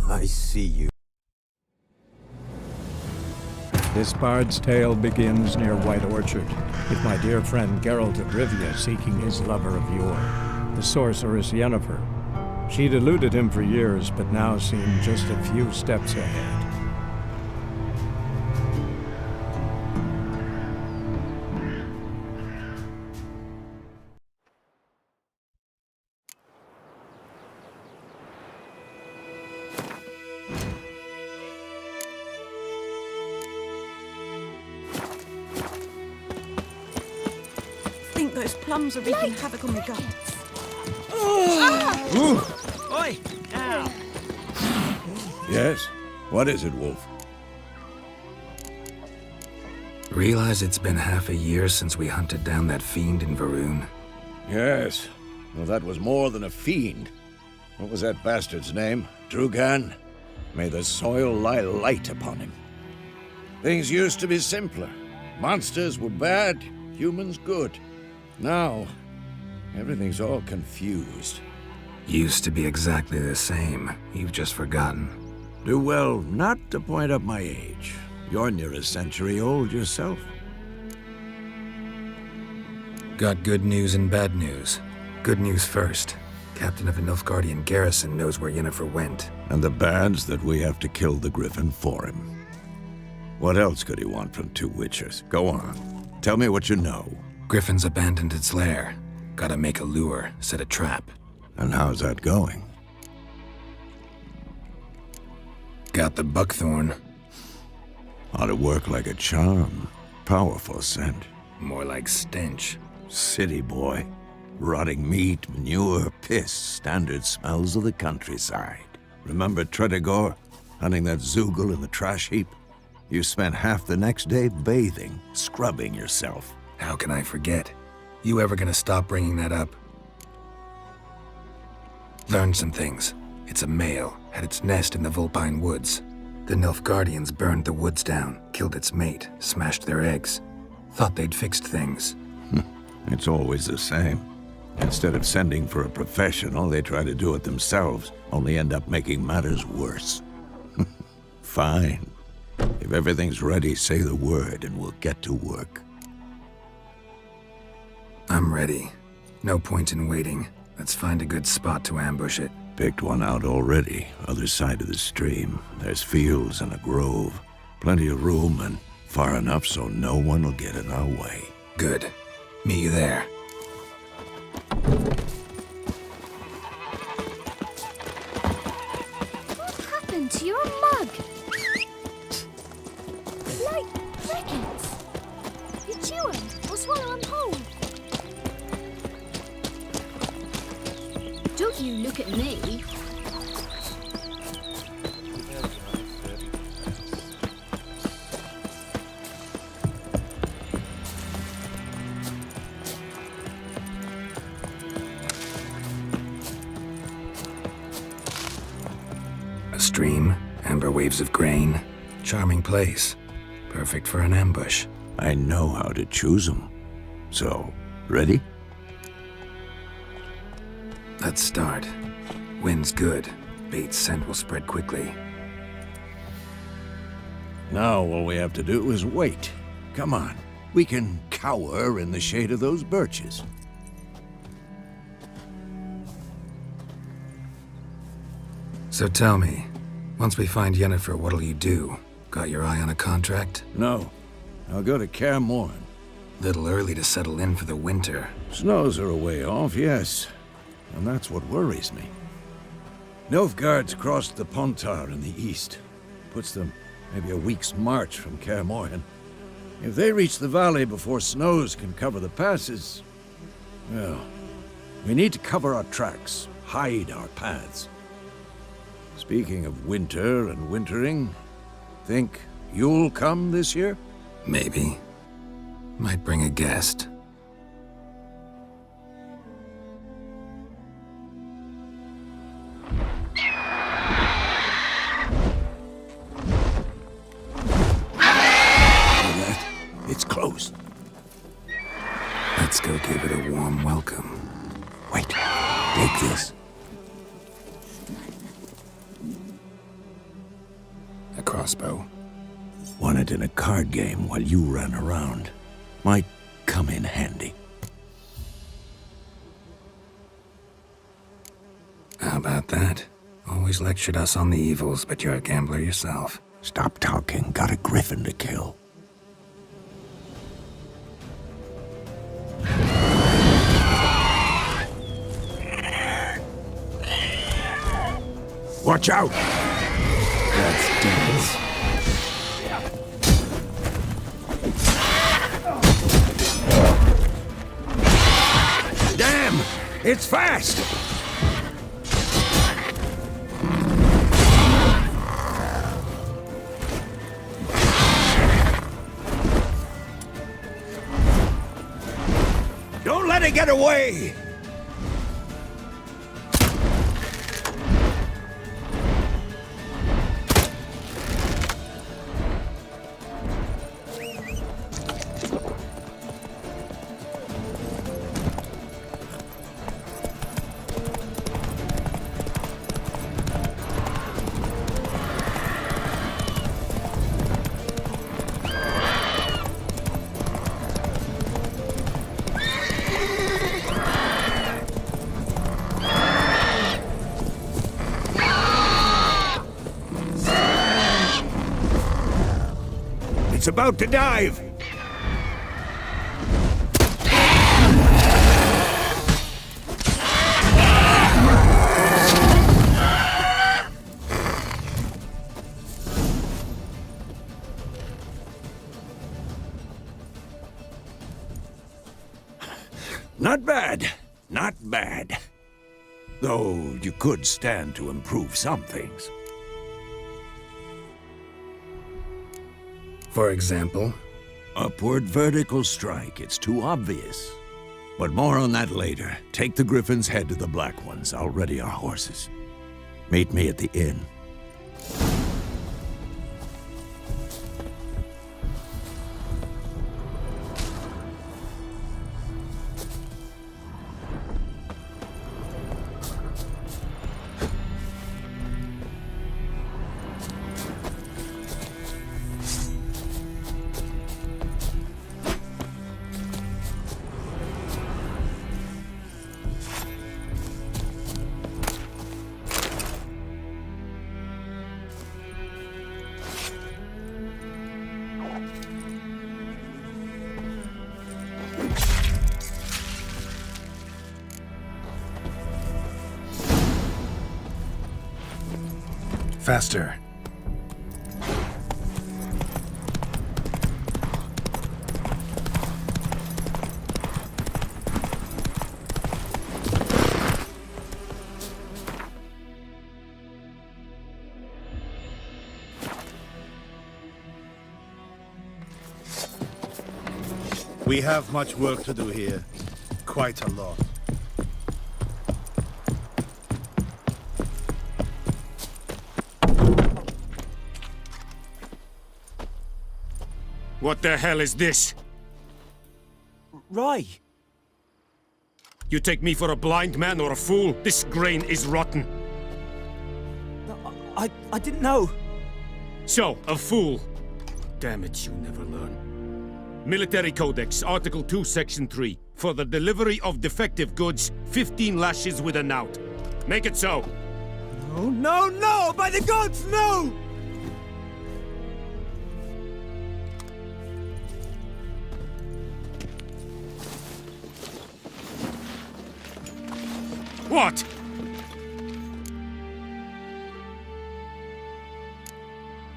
I see you. This bard's tale begins near White Orchard, with my dear friend Geralt of Rivia seeking his lover of yore, the sorceress Yennefer. She'd eluded him for years, but now seemed just a few steps ahead. I think those plums are wreaking havoc on the gardens. Oi! Now! Yes? What is it, Wolf? Realize it's been half a year since we hunted down that fiend in Varun? Yes. Well, that was more than a fiend. What was that bastard's name? Drugan? May the soil lie light upon him. Things used to be simpler. Monsters were bad, humans good. Now, everything's all confused. Used to be exactly the same. You've just forgotten. Do well not to point up my age. You're near a century old yourself. Got good news and bad news. Good news first. Captain of the Nilfgaardian garrison knows where Yennefer went. And the bad's that we have to kill the Griffin for him. What else could he want from two witchers? Go on. Tell me what you know. Griffin's abandoned its lair. Gotta make a lure, set a trap. And how's that going? Got the buckthorn. Ought to work like a charm. Powerful scent. More like stench. City boy. Rotting meat, manure, piss. Standard smells of the countryside. Remember Tredegor? Hunting that Zoogle in the trash heap? You spent half the next day bathing, scrubbing yourself. How can I forget? You ever gonna stop bringing that up? Learned some things. It's a male, had its nest in the Vulpine Woods. The Nilfgaardians burned the woods down, killed its mate, smashed their eggs. Thought they'd fixed things. It's always the same. Instead of sending for a professional, they try to do it themselves, only end up making matters worse. Fine. If everything's ready, say the word and we'll get to work. I'm ready. No point in waiting. Let's find a good spot to ambush it. Picked one out already, other side of the stream. There's fields and a grove. Plenty of room and far enough so no one will get in our way. Good. Meet you there. What happened to your mug? Like crickets. You chew 'em or swallow 'em whole. Don't you look at me. A stream, amber waves of grain. Charming place. Perfect for an ambush. I know how to choose them. So, ready? Let's start. Wind's good. Bait's scent will spread quickly. Now all we have to do is wait. Come on. We can cower in the shade of those birches. So tell me, once we find Yennefer, what'll you do? Got your eye on a contract? No. I'll go to Kaer Morhen. Little early to settle in for the winter. Snows are a way off, yes. And that's what worries me. Nilfgaard's crossed the Pontar in the east. Puts them maybe a week's march from Kaer Morhen. If they reach the valley before snows can cover the passes, well, we need to cover our tracks, hide our paths. Speaking of winter and wintering, think you'll come this year? Maybe. Might bring a guest. It's close. Let's go give it a warm welcome. Wait, take this. a crossbow. Won it in a card game while you ran around. Might come in handy. How about that? Always lectured us on the evils, but you're a gambler yourself. Stop talking. Got a griffin to kill. Watch out! That's dense. Damn! It's fast! Don't let it get away! It's about to dive! Not bad. Not bad. Though you could stand to improve some things. For example? Upward vertical strike. It's too obvious. But more on that later. Take the Griffin's head to the Black Ones. I'll ready our horses. Meet me at the inn. Faster. We have much work to do here. Quite a lot. What the hell is this? Rye. You take me for a blind man or a fool? This grain is rotten. No, I didn't know. So, a fool. Damn it, you never learn. Military Codex, Article 2, Section 3. For the delivery of defective goods, 15 lashes with a knout. Make it so. No, no, no! By the gods, no! What?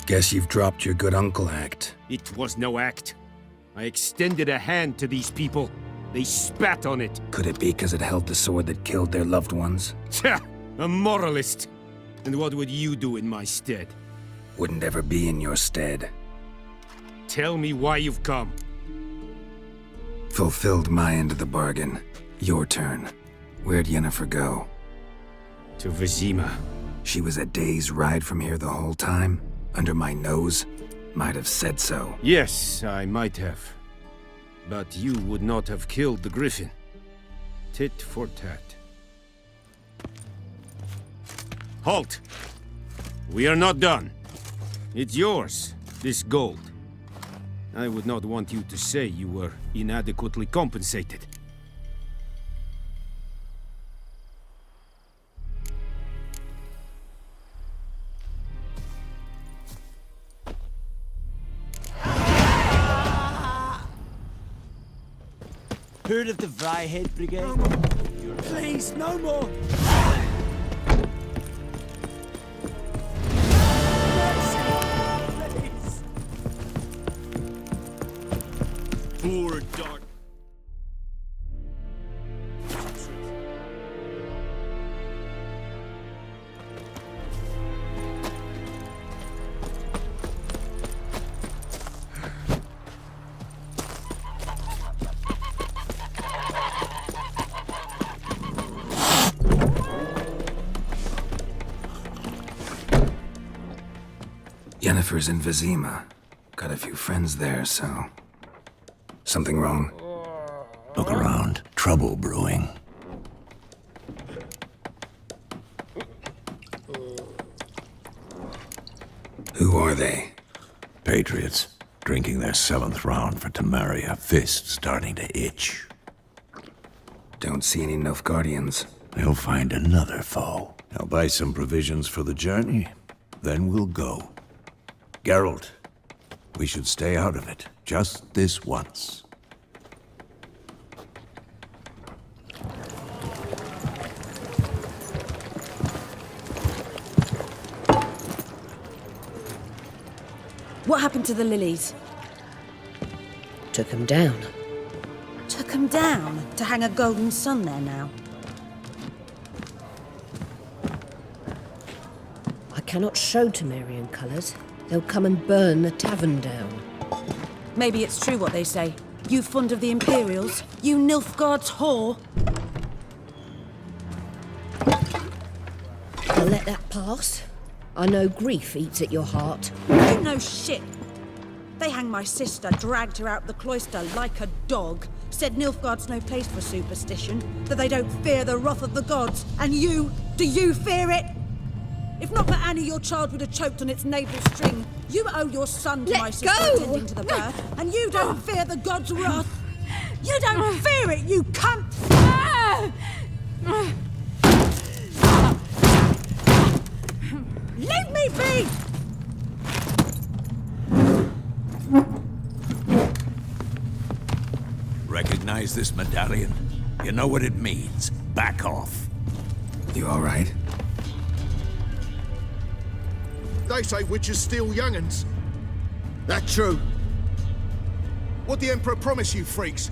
Guess you've dropped your good uncle act. It was no act. I extended a hand to these people. They spat on it. Could it be because it held the sword that killed their loved ones? Tja, a moralist. And what would you do in my stead? Wouldn't ever be in your stead. Tell me why you've come. Fulfilled my end of the bargain. Your turn. Where'd Yennefer go? To Vizima. She was a day's ride from here the whole time? Under my nose? Might have said so. Yes, I might have. But you would not have killed the Griffin. Tit for tat. Halt! We are not done. It's yours, this gold. I would not want you to say you were inadequately compensated. Heard of the Vryhead Brigade? Please, no more! Poor dark. Yennefer's in Vizima. Got a few friends there, so... Something wrong? Look around. Trouble brewing. Who are they? Patriots. Drinking their 7th round for Temeria. Fist starting to itch. Don't see any Nilfgaardians. They'll find another foe. I'll buy some provisions for the journey. Then we'll go. Geralt, we should stay out of it. Just this once. What happened to the lilies? Took 'em down. Took 'em down to hang a golden sun there now. I cannot show Temerian colours. They'll come and burn the tavern down. Maybe it's true what they say. You fond of the Imperials? You Nilfgaard's whore? I'll let that pass. I know grief eats at your heart. You know shit. They hanged my sister, dragged her out the cloister like a dog. Said Nilfgaard's no place for superstition, that they don't fear the wrath of the gods. And you, do you fear it? If not for Annie, your child would have choked on its navel string. You owe your son to Let my sister go! attending to the birth, and you don't fear the gods' wrath. You don't fear it, you cunt! Leave me be! Recognize this medallion? You know what it means. Back off. You all right? They say witches steal young'uns. That true? What the Emperor promise you, freaks?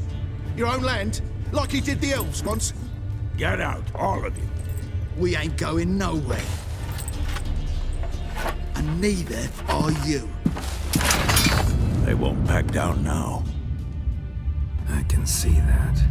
Your own land? Like he did the elves once? Get out, all of you. We ain't going nowhere. And neither are you. They won't back down now. I can see that.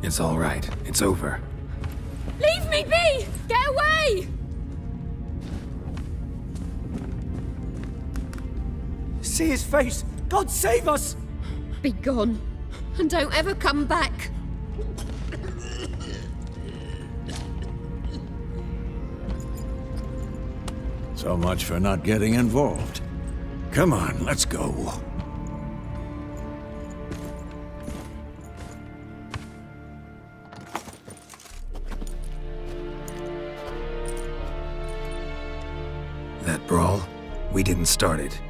It's all right. It's over. Leave me be! Get away! See his face! God save us! Be gone. And don't ever come back. So much for not getting involved. Come on, let's go. That brawl, we didn't start it.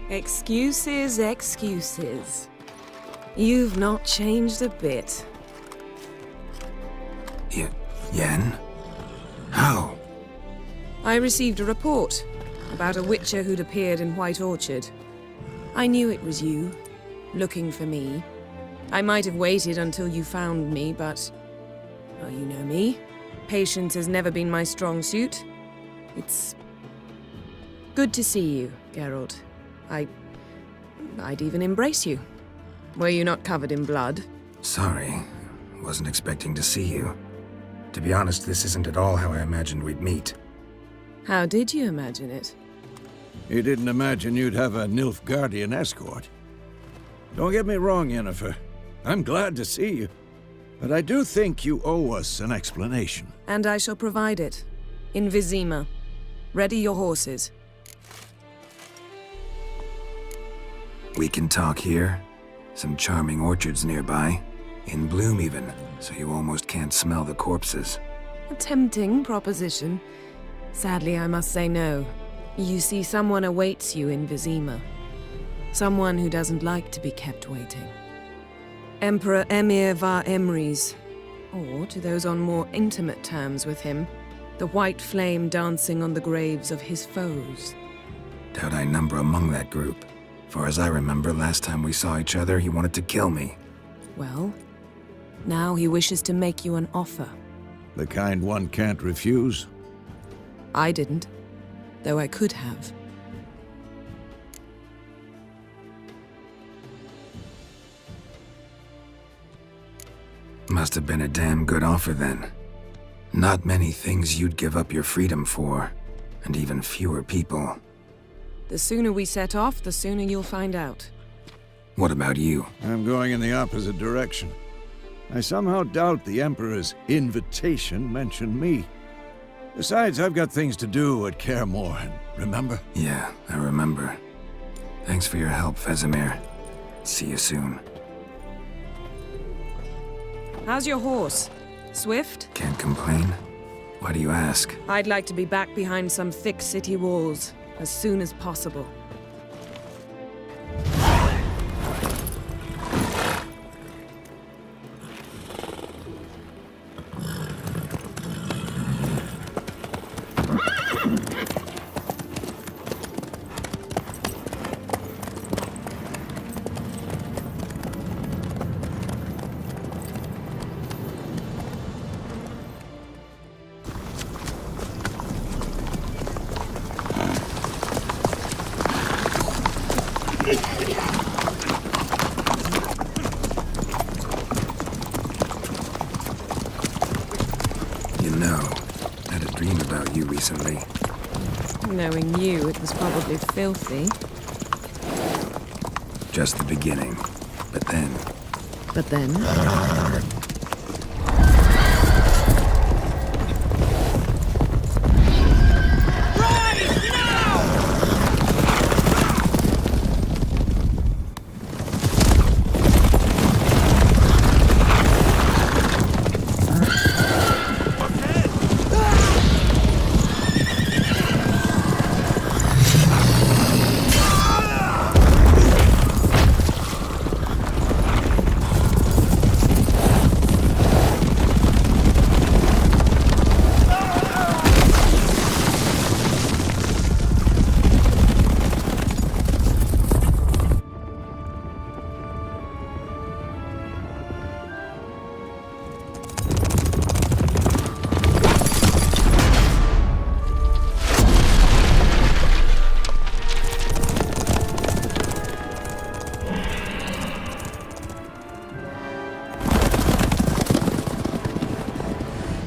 Excuses, excuses. You've not changed a bit. Yen? How? I received a report about a witcher who'd appeared in White Orchard. I knew it was you, looking for me. I might have waited until you found me, but... well, you know me. Patience has never been my strong suit. It's... good to see you, Geralt. I'd even embrace you. Were you not covered in blood? Sorry. Wasn't expecting to see you. To be honest, this isn't at all how I imagined we'd meet. How did you imagine it? You didn't imagine you'd have a Nilfgaardian escort. Don't get me wrong, Yennefer. I'm glad to see you. But I do think you owe us an explanation. And I shall provide it. In Vizima. Ready your horses. We can talk here. Some charming orchards nearby. In bloom even, so you almost can't smell the corpses. A tempting proposition. Sadly, I must say no. You see, someone awaits you in Vizima. Someone who doesn't like to be kept waiting. Emperor Emir var Emrys. Or, to those on more intimate terms with him, the white flame dancing on the graves of his foes. Doubt I number among that group. Far as I remember, last time we saw each other, he wanted to kill me. Well, now he wishes to make you an offer. The kind one can't refuse? I didn't, though I could have. Must have been a damn good offer then. Not many things you'd give up your freedom for, and even fewer people. The sooner we set off, the sooner you'll find out. What about you? I'm going in the opposite direction. I somehow doubt the Emperor's invitation mentioned me. Besides, I've got things to do at Kaer Morhen, remember? Yeah, I remember. Thanks for your help, Vesemir. See you soon. How's your horse? Swift? Can't complain. Why do you ask? I'd like to be back behind some thick city walls as soon as possible. Recently. Knowing you, it was probably filthy. Just the beginning. But then... But then?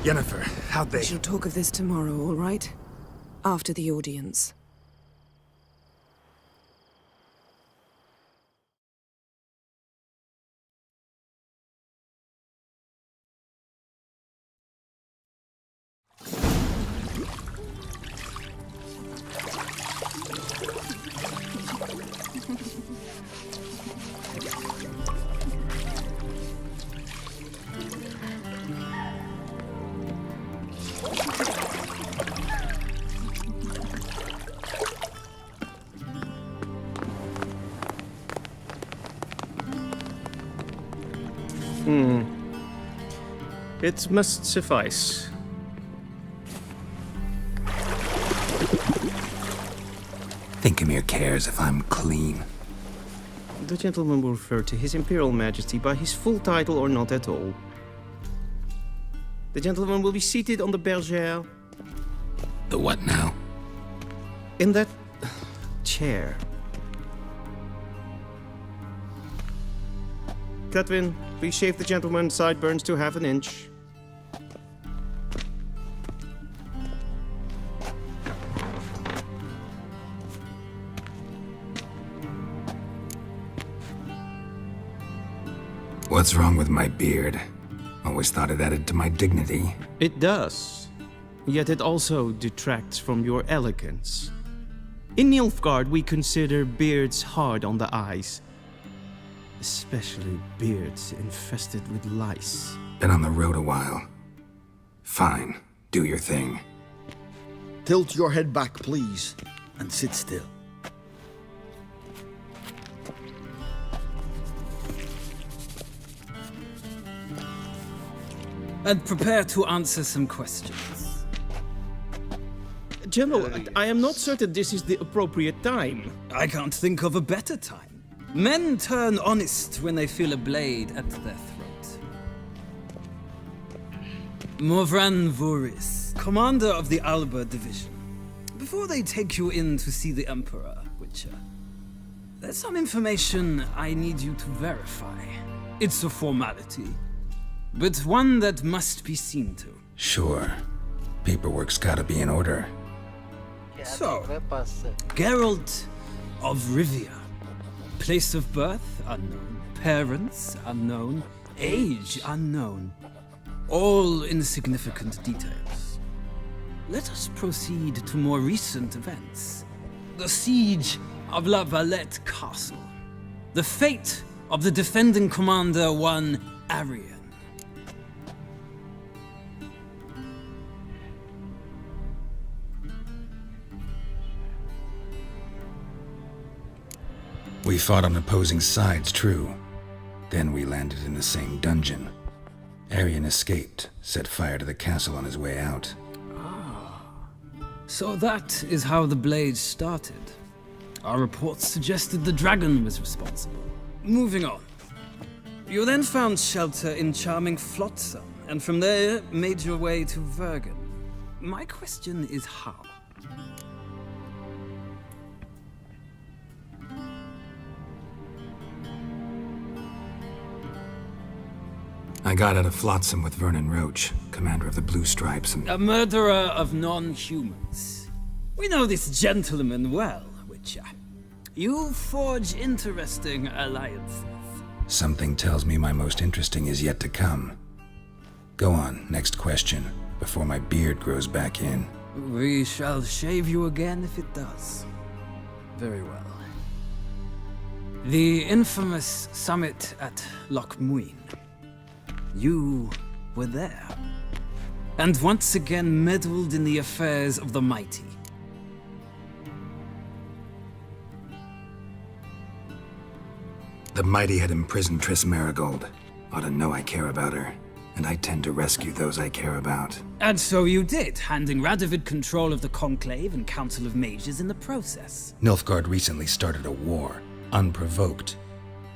Yennefer, how'd they... We shall talk of this tomorrow, all right? After the audience. It must suffice. Think Emir cares if I'm clean. The gentleman will refer to His Imperial Majesty by his full title or not at all. The gentleman will be seated on the bergère. The what now? In that chair. Catwin, please shave the gentleman's sideburns to half an inch. What's wrong with my beard? Always thought it added to my dignity. It does. Yet it also detracts from your elegance. In Nilfgaard, we consider beards hard on the eyes. Especially beards infested with lice. Been on the road a while. Fine, do your thing. Tilt your head back, please, and sit still. And prepare to answer some questions. General, I am not certain this is the appropriate time. I can't think of a better time. Men turn honest when they feel a blade at their throat. Morvran Voris, commander of the Alba Division. Before they take you in to see the Emperor, Witcher, there's some information I need you to verify. It's a formality, but one that must be seen to. Sure. Paperwork's gotta be in order. So, Geralt of Rivia. Place of birth unknown. Parents unknown. Age unknown. All insignificant details. Let us proceed to more recent events. The siege of La Valette Castle. The fate of the defending commander, one Arian. We fought on opposing sides, true. Then we landed in the same dungeon. Arian escaped, set fire to the castle on his way out. So that is how the blade started. Our reports suggested the dragon was responsible. Moving on. You then found shelter in charming Flotsam, and from there made your way to Vergen. My question is how? I got out of Flotsam with Vernon Roach, commander of the Blue Stripes, and... A murderer of non-humans. We know this gentleman well, Witcher. You forge interesting alliances. Something tells me my most interesting is yet to come. Go on, next question, before my beard grows back in. We shall shave you again if it does. Very well. The infamous summit at Loch Muin. You were there, and once again meddled in the affairs of the mighty. The mighty had imprisoned Triss Marigold. Ought to know I care about her, and I tend to rescue those I care about. And so you did, handing Radovid control of the Conclave and Council of Mages in the process. Nilfgaard recently started a war, unprovoked.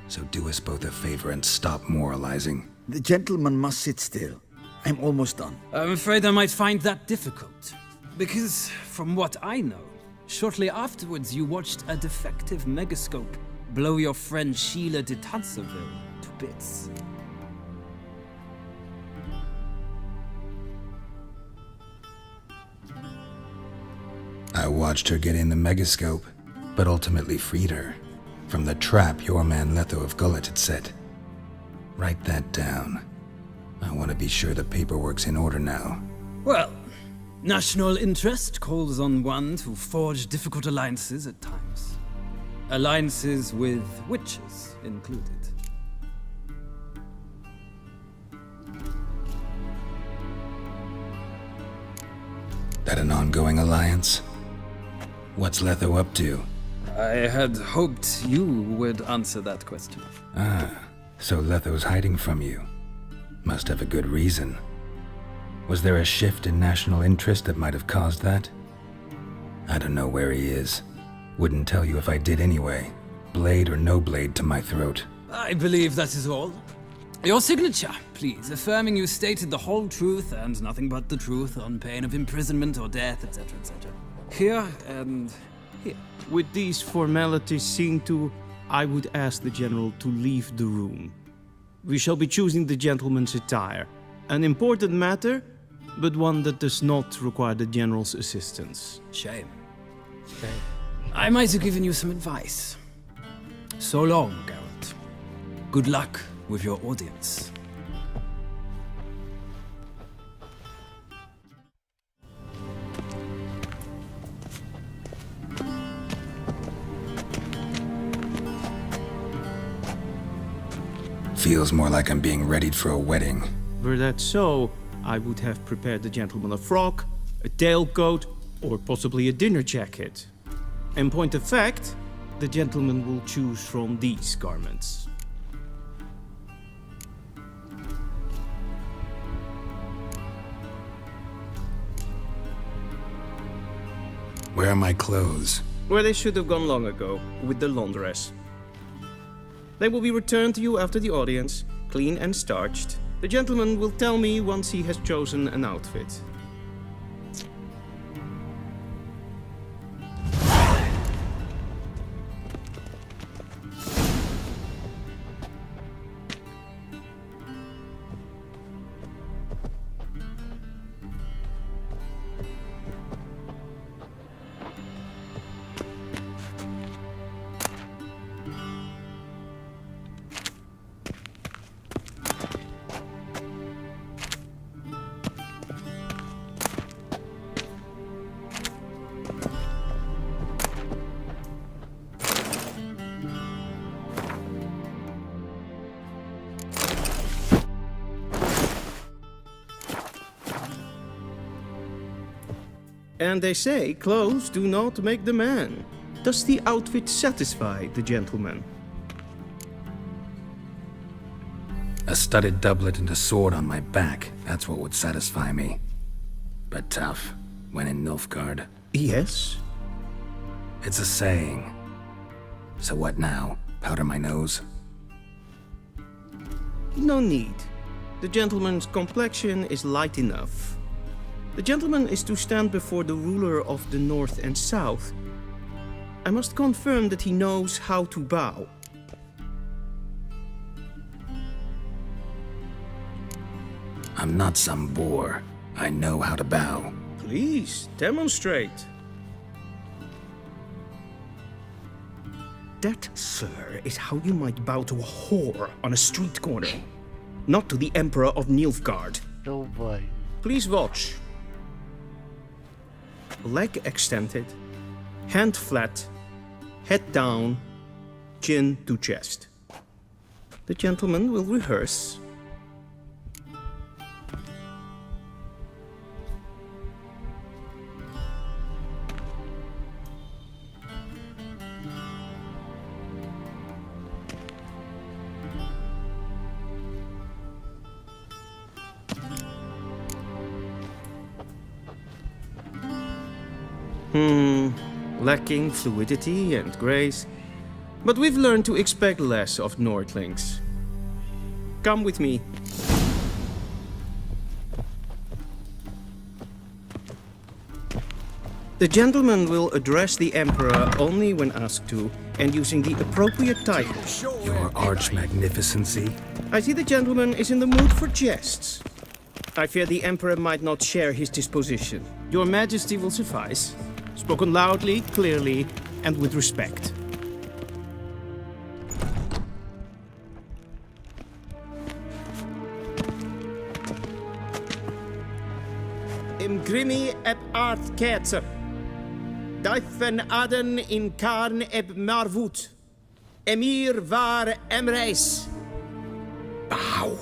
So do us both a favor and stop moralizing. The gentleman must sit still. I'm almost done. I'm afraid I might find that difficult. Because, from what I know, shortly afterwards you watched a defective megascope blow your friend Sheila de Tanserville to bits. I watched her get in the megascope, but ultimately freed her from the trap your man Letho of Gullet had set. Write that down. I want to be sure the paperwork's in order now. Well, national interest calls on one to forge difficult alliances at times. Alliances with witches included. That an ongoing alliance? What's Letho up to? I had hoped you would answer that question. Ah, so Letho's hiding from you. Must have a good reason. Was there a shift in national interest that might have caused that? I don't know where he is. Wouldn't tell you if I did anyway. Blade or no blade to my throat. I believe that is all. Your signature, please, affirming you stated the whole truth and nothing but the truth on pain of imprisonment or death, etc., etc. Here and here. With these formalities seen to, I would ask the general to leave the room. We shall be choosing the gentleman's attire. An important matter, but one that does not require the General's assistance. Shame. I might have given you some advice. So long, Geralt. Good luck with your audience. Feels more like I'm being readied for a wedding. Were that so, I would have prepared the gentleman a frock, a tailcoat, or possibly a dinner jacket. In point of fact, the gentleman will choose from these garments. Where are my clothes? Where they should have gone long ago, with the laundress. They will be returned to you after the audience, clean and starched. The gentleman will tell me once he has chosen an outfit. And they say clothes do not make the man. Does the outfit satisfy the gentleman? A studded doublet and a sword on my back, that's what would satisfy me. But tough, when in Nilfgaard. Yes. It's a saying. So what now? Powder my nose? No need. The gentleman's complexion is light enough. The gentleman is to stand before the ruler of the North and South. I must confirm that he knows how to bow. I'm not some boor. I know how to bow. Please, demonstrate. That, sir, is how you might bow to a whore on a street corner. Not to the Emperor of Nilfgaard. Oh boy. Please watch. Leg extended, hand flat, head down, chin to chest. The gentleman will rehearse. Lacking fluidity and grace, but we've learned to expect less of Nordlings. Come with me. The gentleman will address the Emperor only when asked to, and using the appropriate titles. Your arch-magnificency? I see the gentleman is in the mood for jests. I fear the Emperor might not share his disposition. Your Majesty will suffice. Spoken loudly, clearly, and with respect. Im grimi eb art ketzer. Dijfen aden in karn eb marvoet. Emir var emreis. Bow.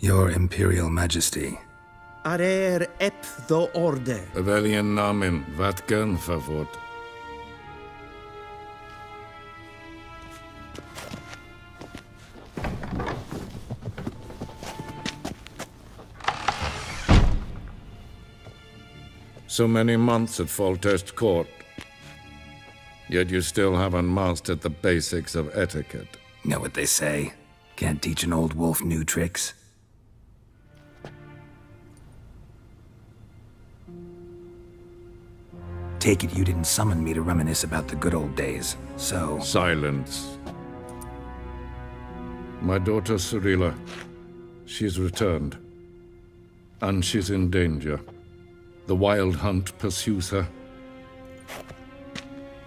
Your Imperial Majesty. Arer ep the orde. Weljen namen, wat kan favort? So many months at Foltest Court. Yet you still haven't mastered the basics of etiquette. Know what they say? Can't teach an old wolf new tricks. Take it you didn't summon me to reminisce about the good old days, so... Silence. My daughter Cyrilla, she's returned. And she's in danger. The Wild Hunt pursues her.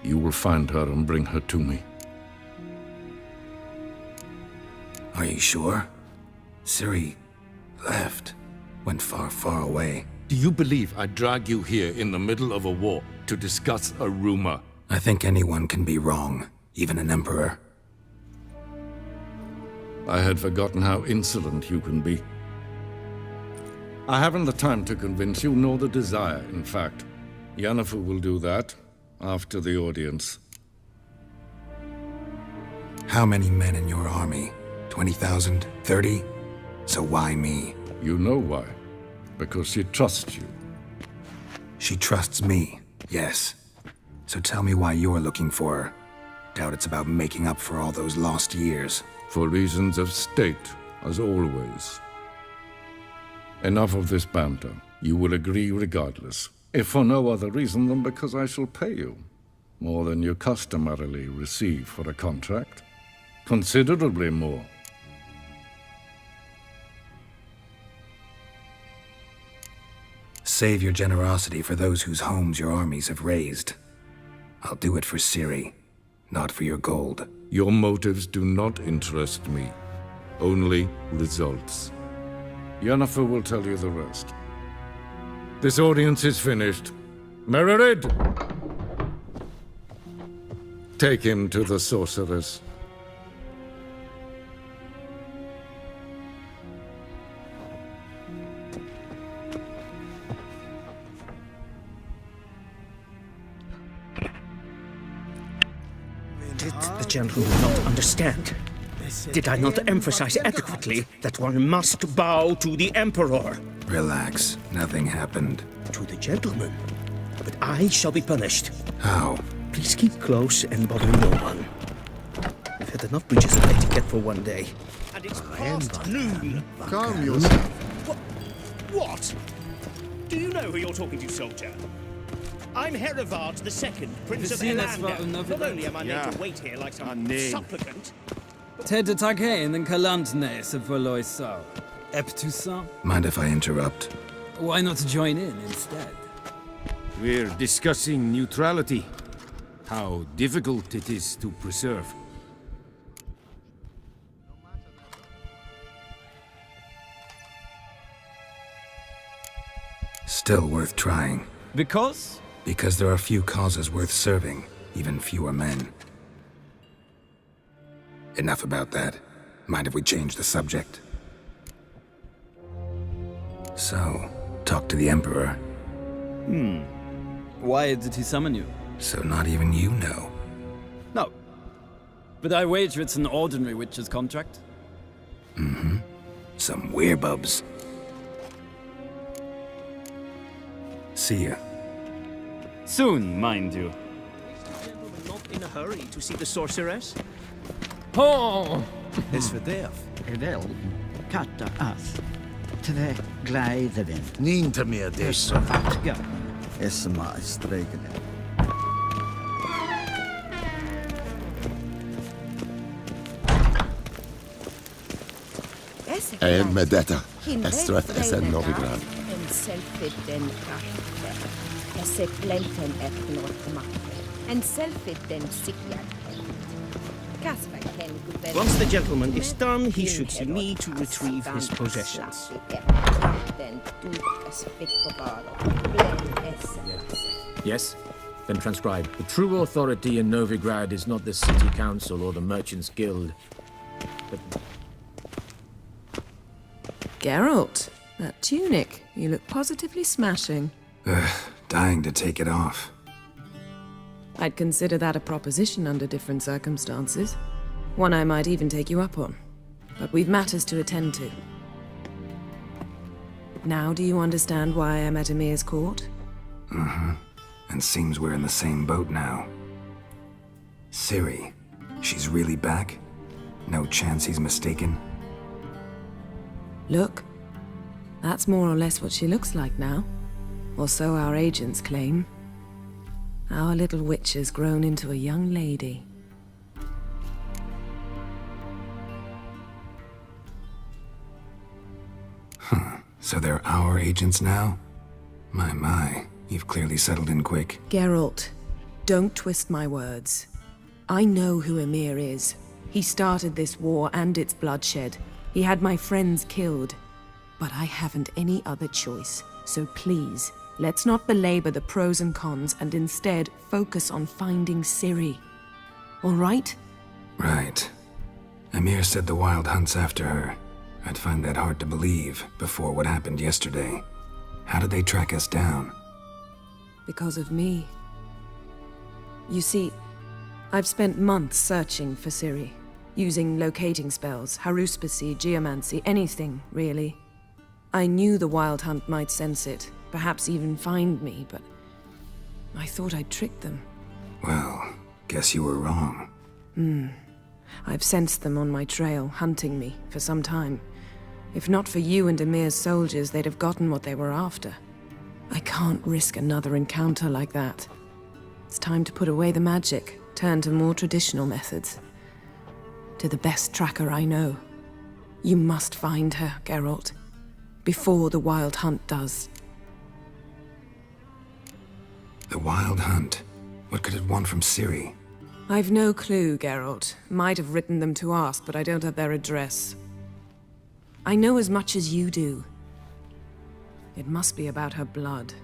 You will find her and bring her to me. Are you sure? Ciri left. Went far, far away. Do you believe I'd drag you here in the middle of a war to discuss a rumor? I think anyone can be wrong, even an emperor. I had forgotten how insolent you can be. I haven't the time to convince you, nor the desire, in fact. Yennefer will do that after the audience. How many men in your army? 20,000? 30? So why me? You know why. Because she trusts you. She trusts me, yes. So tell me why you're looking for her. Doubt it's about making up for all those lost years. For reasons of state, as always. Enough of this banter. You will agree regardless. If for no other reason than because I shall pay you. More than you customarily receive for a contract. Considerably more. Save your generosity for those whose homes your armies have razed. I'll do it for Ciri, not for your gold. Your motives do not interest me. Only results. Yennefer will tell you the rest. This audience is finished. Mererid! Take him to the sorceress. Did the gentleman not understand? Did I not emphasize adequately that one must bow to the Emperor? Relax. Nothing happened. To the gentleman. But I shall be punished. How? Please keep close and bother no one. We've had enough breaches of etiquette for one day. And it's past noon. Calm yourself. What? Do you know who you're talking to, soldier? I'm Herivard II, Prince of Elander. Not only am I made to wait here like some supplicant... Ted Taghain Kalantne se Verloisau. Eptusa? Mind if I interrupt? Why not join in instead? We're discussing neutrality. How difficult it is to preserve. Still worth trying. Because? Because there are few causes worth serving, even fewer men. Enough about that. Mind if we change the subject? So, talk to the Emperor. Why did he summon you? So not even you know. No. But I wager it's an ordinary witch's contract. Mm-hmm. Some werebubs. See ya. Soon, mind you. Not in a hurry to see the sorceress? Oh! Is for death. Edel, katta as. Tre gleider den. Niet meer dus. Ja. Is maar streken. En med detta, Estrath SN Novigrad. En selfiden Esse glenten En selfiden Once the gentleman is done, he should see me to retrieve his possessions. Yes? Then transcribe. The true authority in Novigrad is not the city council or the merchants guild, but... Geralt, that tunic. You look positively smashing. Dying to take it off. I'd consider that a proposition under different circumstances. One I might even take you up on. But we've matters to attend to. Now do you understand why I'm at Emir's court? Mm-hmm. And seems we're in the same boat now. Ciri, she's really back? No chance he's mistaken? Look, that's more or less what she looks like now. Or so our agents claim. Our little witch has grown into a young lady. Huh. So they're our agents now? My, you've clearly settled in quick. Geralt, don't twist my words. I know who Emir is. He started this war and its bloodshed. He had my friends killed. But I haven't any other choice. So please, let's not belabor the pros and cons and instead focus on finding Ciri. All right? Right. Emir said the Wild Hunt's after her. I'd find that hard to believe before what happened yesterday. How did they track us down? Because of me. You see, I've spent months searching for Ciri, using locating spells, haruspicy, geomancy, anything, really. I knew the Wild Hunt might sense it, perhaps even find me, but I thought I'd tricked them. Well, guess you were wrong. I've sensed them on my trail, hunting me, for some time. If not for you and Emir's soldiers, they'd have gotten what they were after. I can't risk another encounter like that. It's time to put away the magic, turn to more traditional methods. To the best tracker I know. You must find her, Geralt. Before the Wild Hunt does. The Wild Hunt? What could it want from Ciri? I've no clue, Geralt. Might have written them to ask, but I don't have their address. I know as much as you do. It must be about her blood.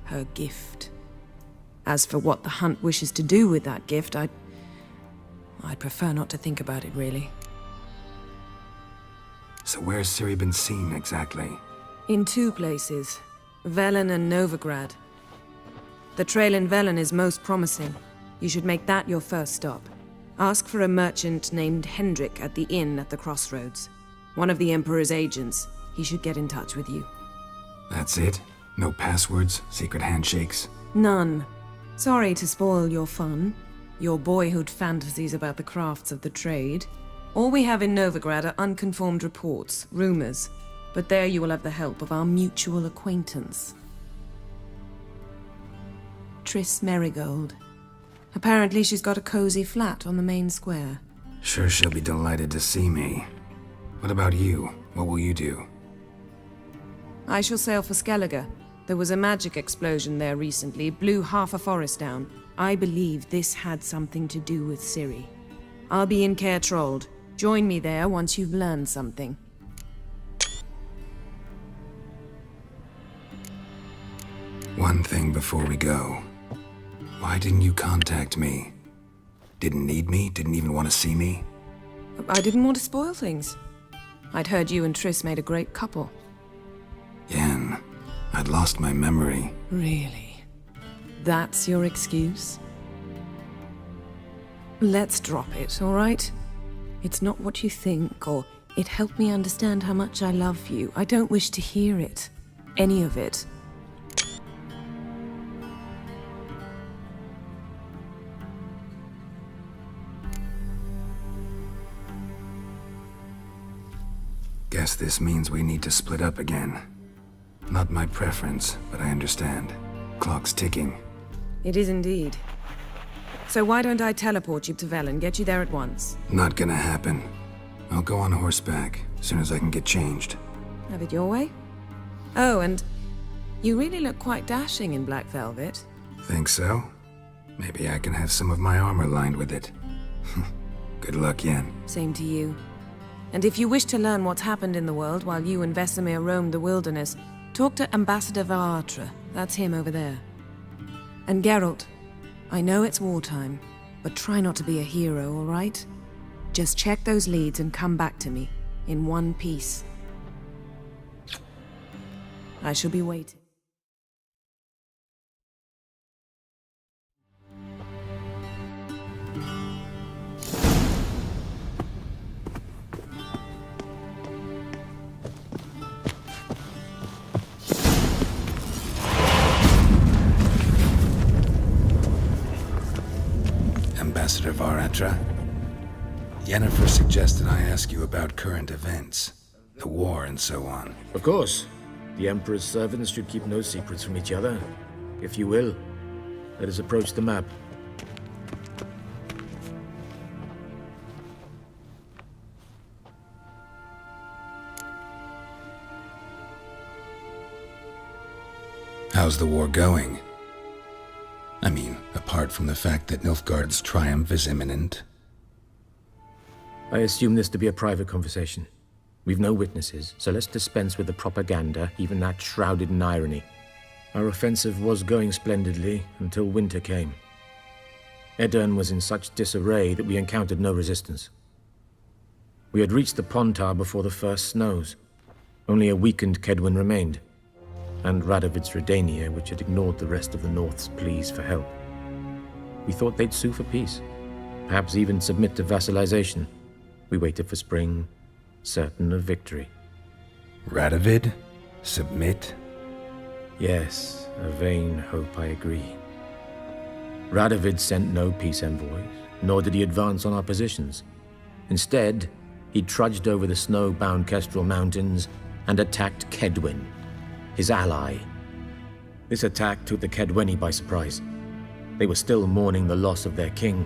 Her gift. As for what the Hunt wishes to do with that gift, I'd prefer not to think about it, really. So where's Ciri been seen, exactly? In 2 places. Velen and Novigrad. The trail in Velen is most promising. You should make that your first stop. Ask for a merchant named Hendrik at the inn at the crossroads. One of the Emperor's agents. He should get in touch with you. That's it? No passwords, secret handshakes? None. Sorry to spoil your fun. Your boyhood fantasies about the crafts of the trade. All we have in Novigrad are unconfirmed reports, rumors. But there you will have the help of our mutual acquaintance. Triss Merigold. Apparently she's got a cozy flat on the main square. Sure she'll be delighted to see me. What about you? What will you do? I shall sail for Skellige. There was a magic explosion there recently, blew half a forest down. I believe this had something to do with Ciri. I'll be in Caer Trold. Join me there once you've learned something. One thing before we go. Why didn't you contact me? Didn't need me? Didn't even want to see me? I didn't want to spoil things. I'd heard you and Triss made a great couple. Yen, I'd lost my memory. Really? That's your excuse? Let's drop it, all right? It's not what you think, or it helped me understand how much I love you. I don't wish to hear it. Any of it. Guess this means we need to split up again. Not my preference, but I understand. Clock's ticking. It is indeed. So why don't I teleport you to Velen, get you there at once? Not gonna happen. I'll go on horseback, as soon as I can get changed. Have it your way? Oh, and you really look quite dashing in black velvet. Think so? Maybe I can have some of my armor lined with it. Good luck, Yen. Same to you. And if you wish to learn what's happened in the world while you and Vesemir roamed the wilderness, talk to Ambassador Varatra. That's him over there. And Geralt, I know it's wartime, but try not to be a hero, all right? Just check those leads and come back to me, in one piece. I shall be waiting. Ambassador Varatra, Yennefer suggested I ask you about current events, the war and so on. Of course. The Emperor's servants should keep no secrets from each other, if you will. Let us approach the map. How's the war going? I mean, apart from the fact that Nilfgaard's triumph is imminent. I assume this to be a private conversation. We've no witnesses, so let's dispense with the propaganda, even that shrouded in irony. Our offensive was going splendidly until winter came. Edirn was in such disarray that we encountered no resistance. We had reached the Pontar before the first snows. Only a weakened Kedwin remained, and Radovid's Redania, which had ignored the rest of the North's pleas for help. We thought they'd sue for peace, perhaps even submit to vassalization. We waited for spring, certain of victory. Radovid? Submit? Yes, a vain hope, I agree. Radovid sent no peace envoys, nor did he advance on our positions. Instead, he trudged over the snow-bound Kestrel Mountains and attacked Kedwin, his ally. This attack took the Kedweni by surprise. They were still mourning the loss of their king.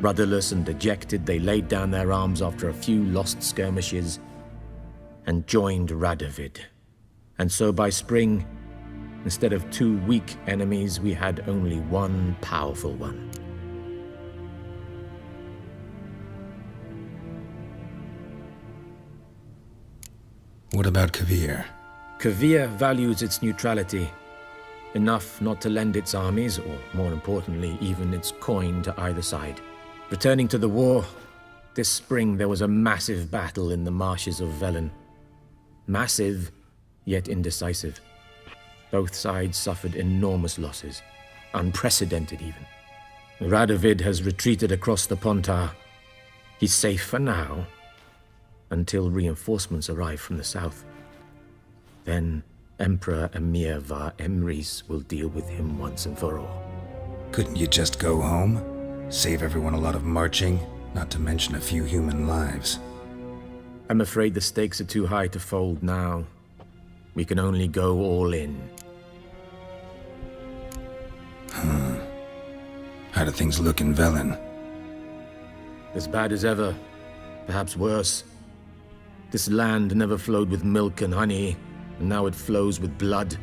Rudderless and dejected, they laid down their arms after a few lost skirmishes and joined Radovid. And so by spring, instead of 2 weak enemies, we had only one powerful one. What about Kavir? Kavir values its neutrality, enough not to lend its armies, or more importantly, even its coin to either side. Returning to the war, this spring there was a massive battle in the marshes of Velen. Massive, yet indecisive. Both sides suffered enormous losses, unprecedented even. Radovid has retreated across the Pontar. He's safe for now, until reinforcements arrive from the south. Then Emperor Emir var Emrys will deal with him once and for all. Couldn't you just go home? Save everyone a lot of marching, not to mention a few human lives. I'm afraid the stakes are too high to fold now. We can only go all in. How do things look in Velen? As bad as ever, perhaps worse. This land never flowed with milk and honey, and now it flows with blood.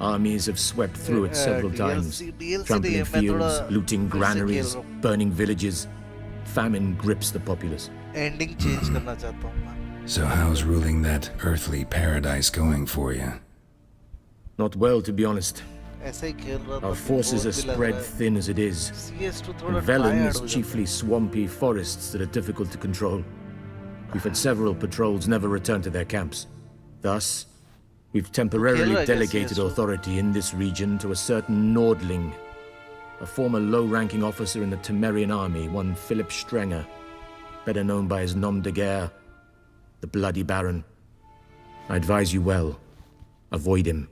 Armies have swept through it several times, trampling fields, looting granaries, burning villages. Famine grips the populace. So how's ruling that earthly paradise going for you? Not well, to be honest. Our forces are spread thin as it is. And Velen is chiefly swampy forests that are difficult to control. We've had several patrols never return to their camps. Thus, we've temporarily delegated authority in this region to a certain Nordling, a former low-ranking officer in the Temerian army, one Philip Strenger, better known by his nom de guerre, the Bloody Baron. I advise you well. Avoid him.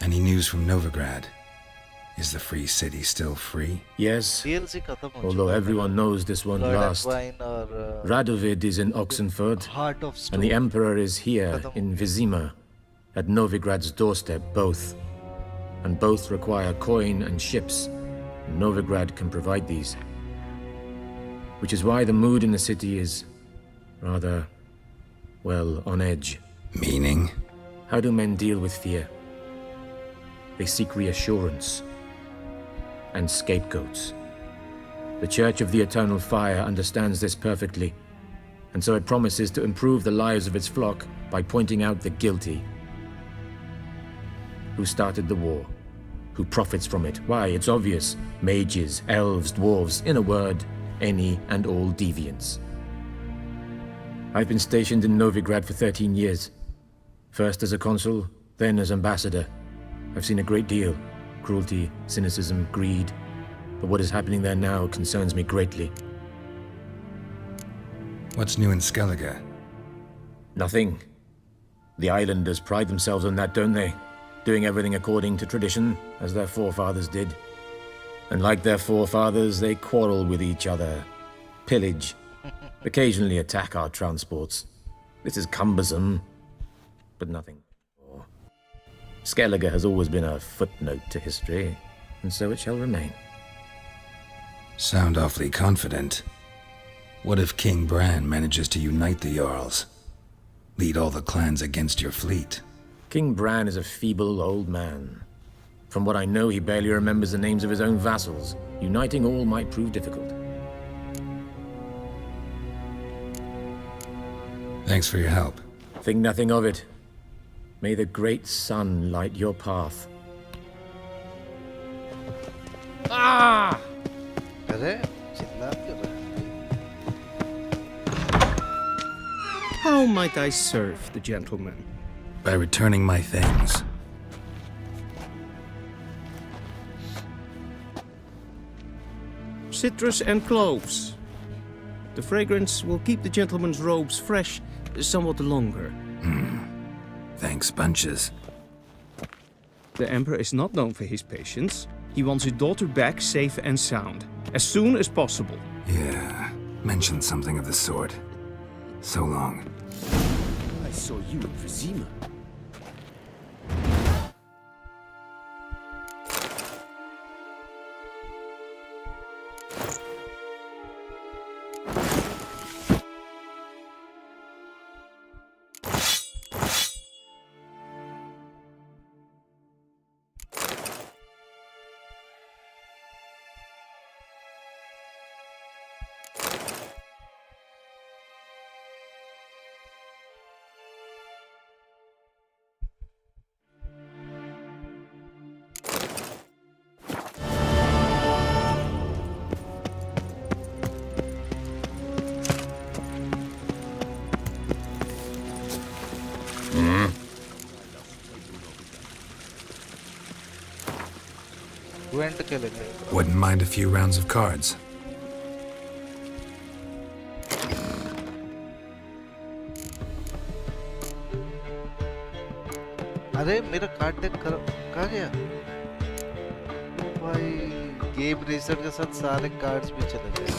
Any news from Novigrad? Is the free city still free? Yes, although everyone knows this won't last. Radovid is in Oxenford, and the Emperor is here in Vizima, at Novigrad's doorstep, both. And both require coin and ships. Novigrad can provide these. Which is why the mood in the city is rather, well, on edge. Meaning? How do men deal with fear? They seek reassurance and scapegoats. The Church of the Eternal Fire understands this perfectly, and so it promises to improve the lives of its flock by pointing out the guilty. Who started the war? Who profits from it? Why, it's obvious. Mages, elves, dwarves, in a word, any and all deviants. I've been stationed in Novigrad for 13 years. First as a consul, then as ambassador. I've seen a great deal. Cruelty, cynicism, greed. But what is happening there now concerns me greatly. What's new in Skellige? Nothing. The islanders pride themselves on that, don't they? Doing everything according to tradition, as their forefathers did. And like their forefathers, they quarrel with each other, pillage, occasionally attack our transports. This is cumbersome, but nothing. Skellige has always been a footnote to history, and so it shall remain. Sound awfully confident. What if King Bran manages to unite the Jarls? Lead all the clans against your fleet? King Bran is a feeble old man. From what I know, he barely remembers the names of his own vassals. Uniting all might prove difficult. Thanks for your help. Think nothing of it. May the great sun light your path. Ah! How might I serve the gentleman? By returning my things. Citrus and cloves. The fragrance will keep the gentleman's robes fresh somewhat longer. Thanks, bunches. The Emperor is not known for his patience. He wants his daughter back safe and sound, as soon as possible. Yeah, mentioned something of the sort. So long. I saw you in Vizima. Wouldn't mind a few rounds of cards. अरे मेरा card deck कहाँ गया? भाई game racer के साथ सारे cards भी चले गए.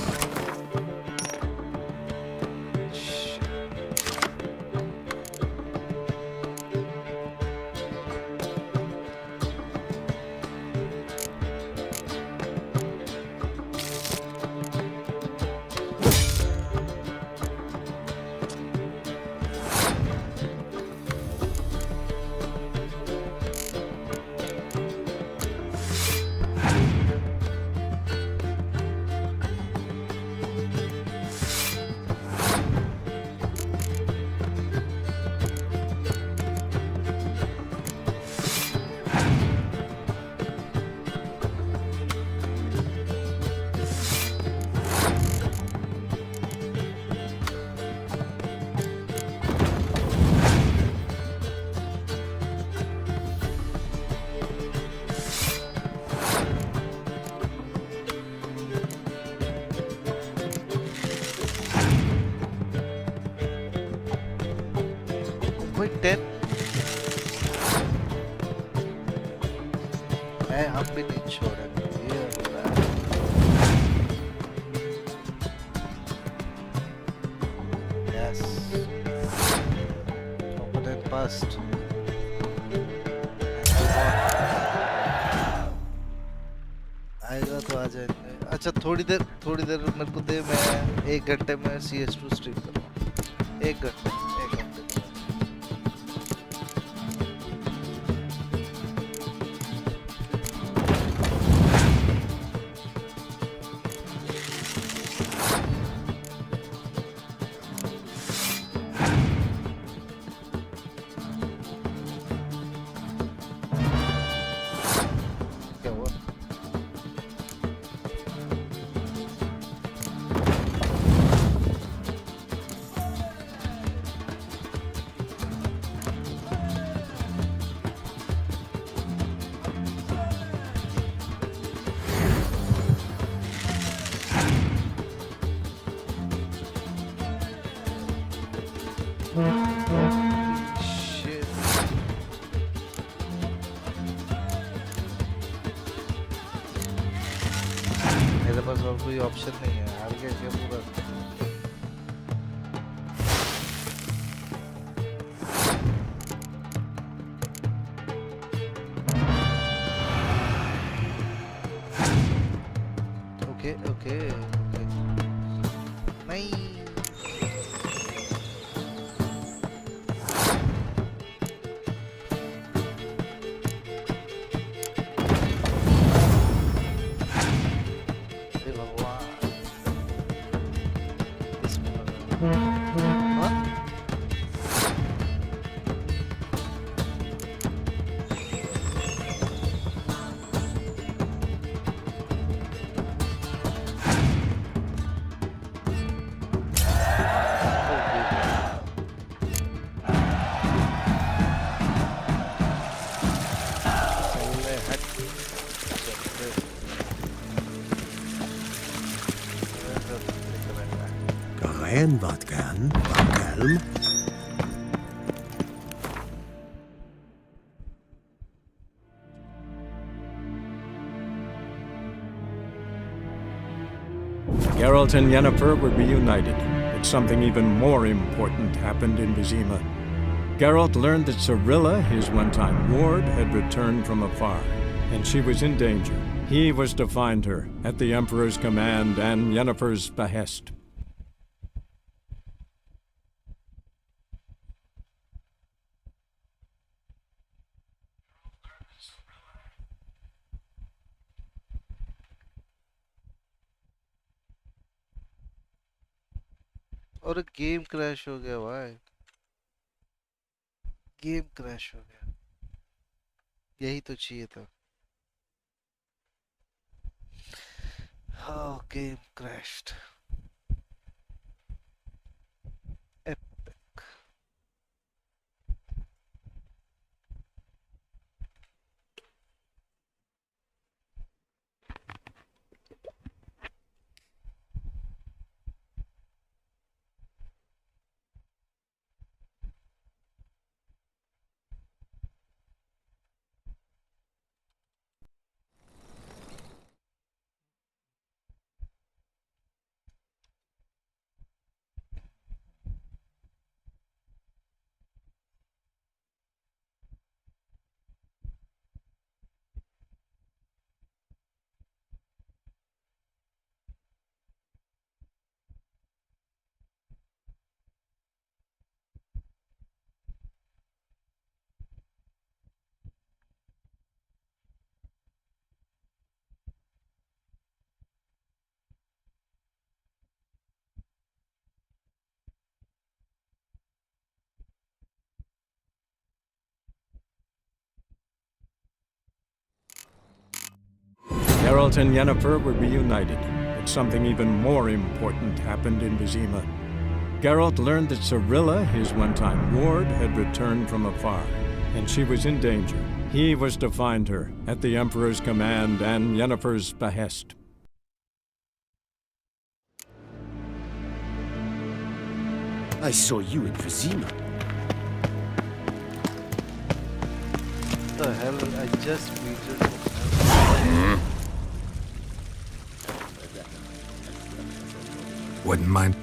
I've been insured. Yes. Competent bust. आएगा तो आ जाएंगे. अच्छा थोड़ी देर मेरे को दे. मैं 1 घंटे में CS2 स्ट्रीम करूँगा. 1 घंटे. कोई ऑप्शन नहीं है. हार गया क्या पूरा? Okay. Nice. Hey, Bhagwan. What? Karen wat kan, Kelm. Geralt and Yennefer were reunited, but something even more important happened in Vizima. Geralt learned that Cirilla, his one-time ward, had returned from afar, and she was in danger. He was to find her, at the Emperor's command and Yennefer's behest. और game crash हो गया भाई game crash हो गया यही तो चाहिए था हाँ game crashed Geralt and Yennefer were reunited, but something even more important happened in Vizima. Geralt learned that Cirilla, his one-time ward, had returned from afar, and she was in danger. He was to find her, at the Emperor's command and Yennefer's behest. I saw you in Vizima. What the hell? I just tweeted. Wouldn't mind.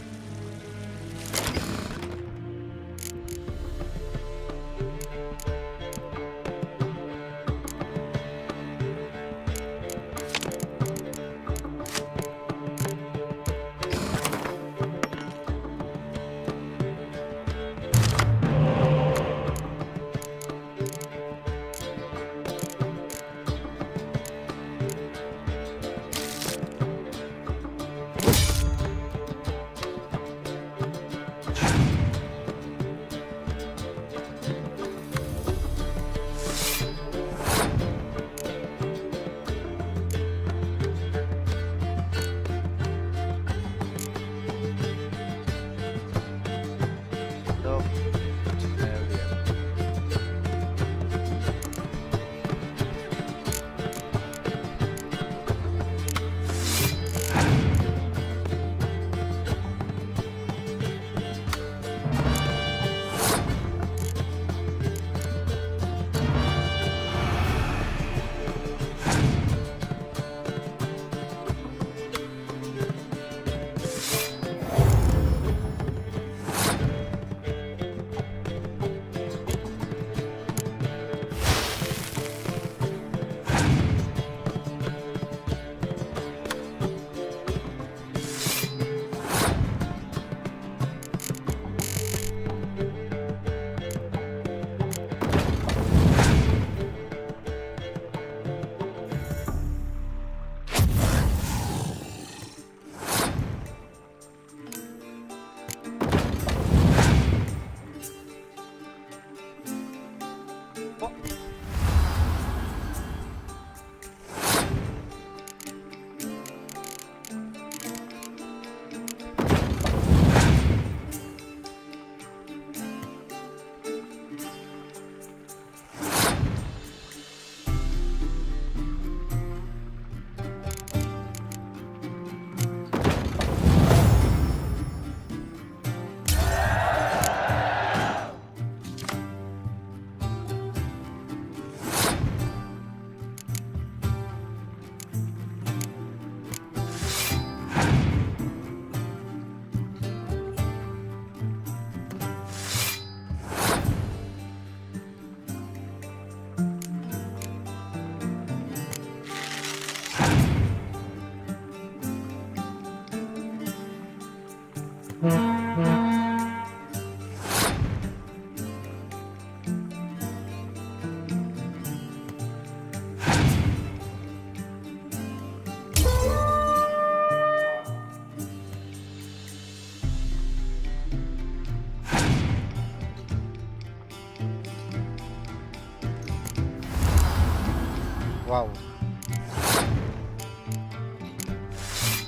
Wow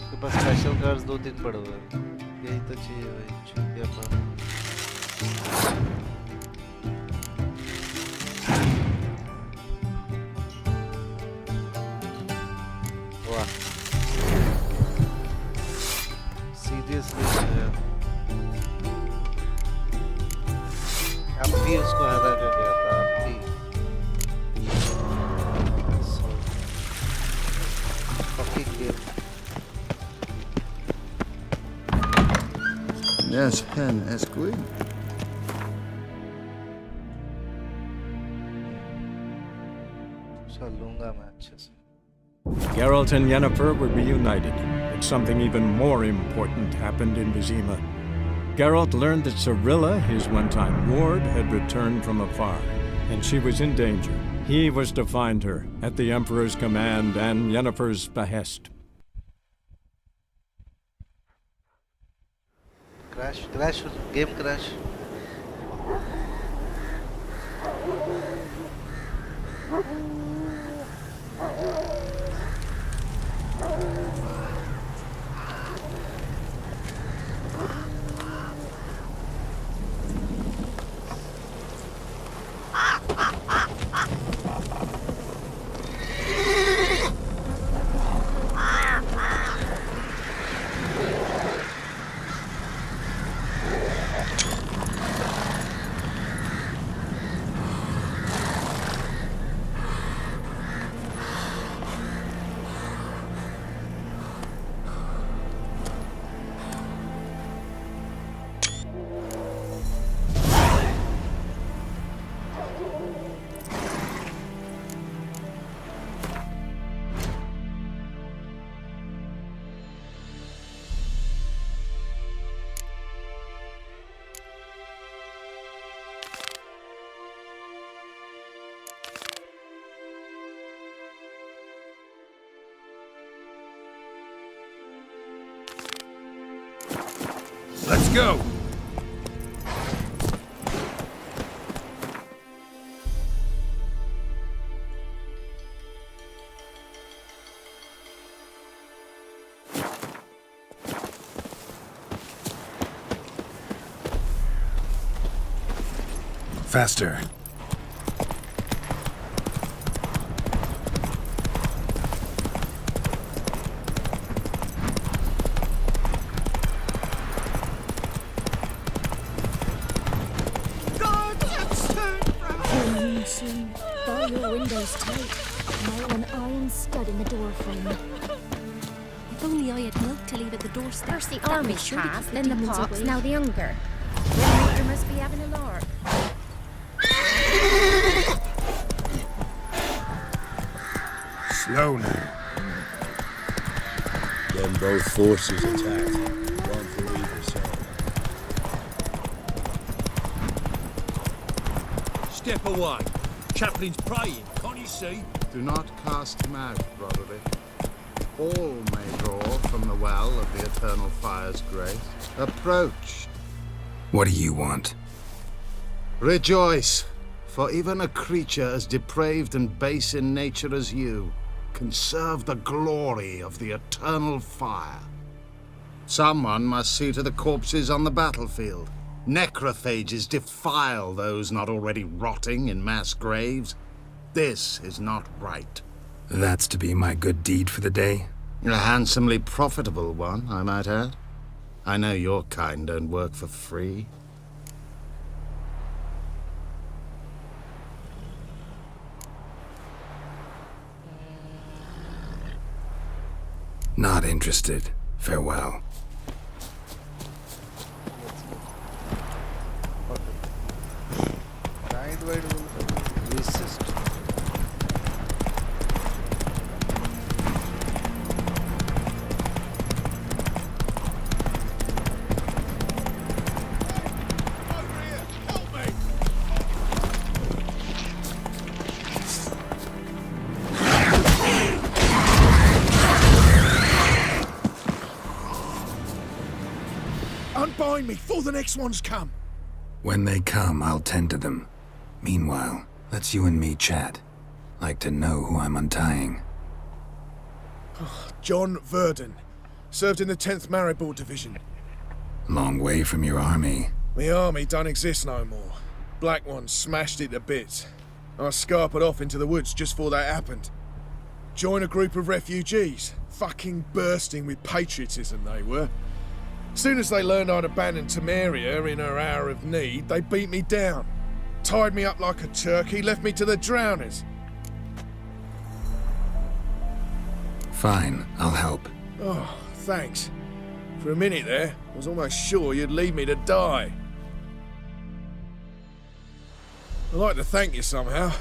के पास special cards 2-3 पड़े हुए हैं यही तो चाहिए भाई चुतिया पर वाह सीरियसली अब भी उसको हरा कर गया था अब भी Yes, hen as queen. Geralt and Yennefer were reunited, but something even more important happened in Vizima. Geralt learned that Cirilla, his one-time ward, had returned from afar, and she was in danger. He was to find her, at the Emperor's command and Yennefer's behest. Crash, game crash. Let's go! Faster. Bar your windows tight. Nail an iron stud in the door frame. If only I had milk to leave at the doorstep. First the That army would surely passed, keep then the demons pox, away. now the hunger. Ringmaker must be having a lark. Slow now. Then both forces attacked. One for either side. Step away. Chaplain's praying, can't you see? Do not cast him out, Roderick. All may draw from the well of the eternal fire's grace. Approach. What do you want? Rejoice, for even a creature as depraved and base in nature as you can serve the glory of the eternal fire. Someone must see to the corpses on the battlefield. Necrophages defile those not already rotting in mass graves. This is not right. That's to be my good deed for the day? A handsomely profitable one, I might add. I know your kind don't work for free. Not interested. Farewell. Racist. Unbind me before the next ones come. When they come, I'll tend to them. Meanwhile, let's you and me chat. Like to know who I'm untying. John Verdon. Served in the 10th Maribor Division. Long way from your army. My army don't exist no more. Black Ones smashed it to bits. I scarpered off into the woods just before that happened. Joined a group of refugees. Fucking bursting with patriotism they were. Soon as they learned I'd abandoned Temeria in her hour of need, they beat me down. Tied me up like a turkey, left me to the drowners. Fine, I'll help. Oh, thanks. For a minute there, I was almost sure you'd leave me to die. I'd like to thank you somehow,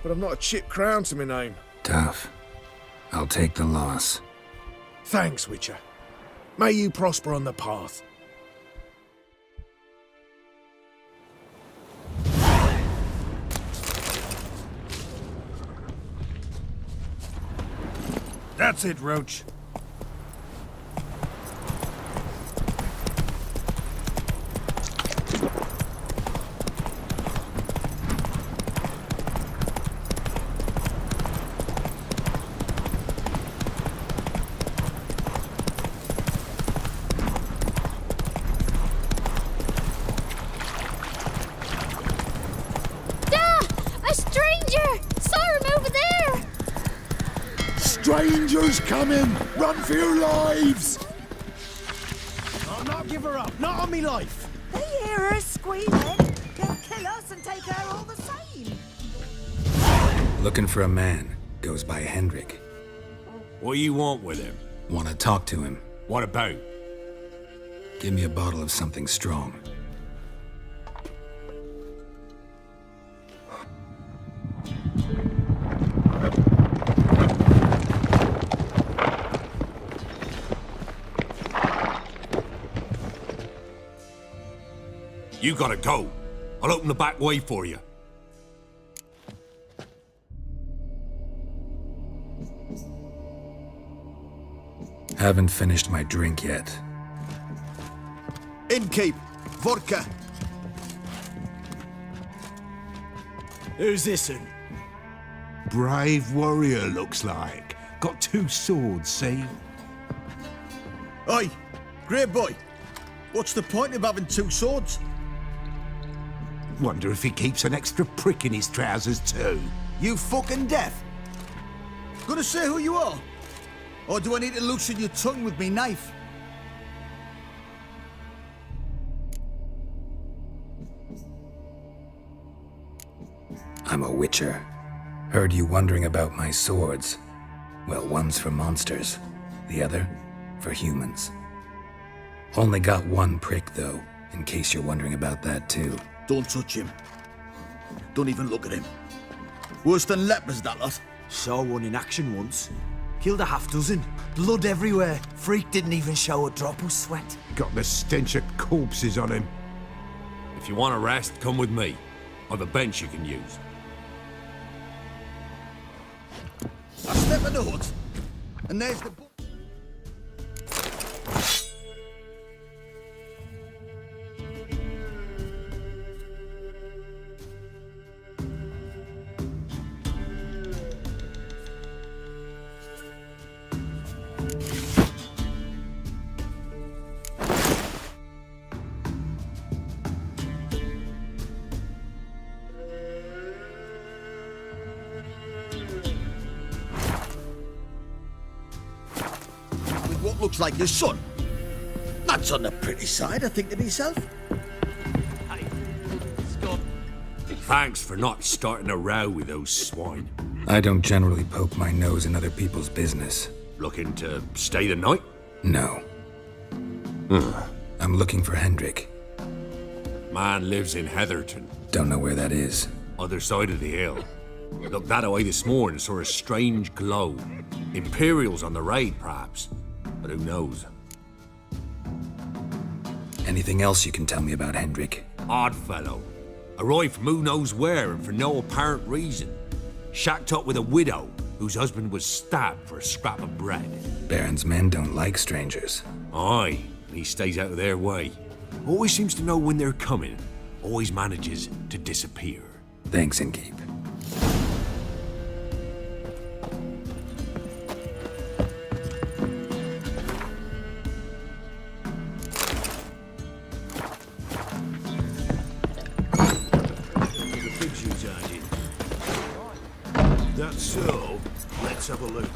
but I've not a chip crown to my name. Tough. I'll take the loss. Thanks, Witcher. May you prosper on the path. That's it, Roach. Strangers coming! Run for your lives! I'll not give her up, not on me life. They hear her screaming. They'll kill us and take her all the same. Looking for a man. Goes by Hendrik. What do you want with him? Want to talk to him. What about? Give me a bottle of something strong. You gotta go. I'll open the back way for you. Haven't finished my drink yet. Innkeep, vodka. Who's this in? Brave warrior, looks like. Got 2 swords, see? Oi, great boy. What's the point of having 2 swords? Wonder if he keeps an extra prick in his trousers too. You fucking deaf. Gonna say who you are? Or do I need to loosen your tongue with me knife? I'm a witcher. Heard you wondering about my swords. Well, one's for monsters, the other for humans. Only got 1 prick, though, in case you're wondering about that, too. Don't touch him. Don't even look at him. Worse than lepers, that lot. Saw one in action once. Killed a half-dozen. Blood everywhere. Freak didn't even show a drop of sweat. Got the stench of corpses on him. If you want a rest, come with me. Or the bench you can use. I step in the hut, and there's the... looks like your son. That's on the pretty side, I think to myself. Thanks for not starting a row with those swine. I don't generally poke my nose in other people's business. Looking to stay the night? No. I'm looking for Hendrik. Man lives in Heatherton. Don't know where that is. Other side of the hill. Looked that away this morning, saw a strange glow. Imperials on the raid, perhaps. But who knows? Anything else you can tell me about Hendrik? Odd fellow. Arrived from who knows where and for no apparent reason. Shacked up with a widow whose husband was stabbed for a scrap of bread. Baron's men don't like strangers. Aye, and he stays out of their way. Always seems to know when they're coming. Always manages to disappear. Thanks, Innkeep. That's so. Let's have a look.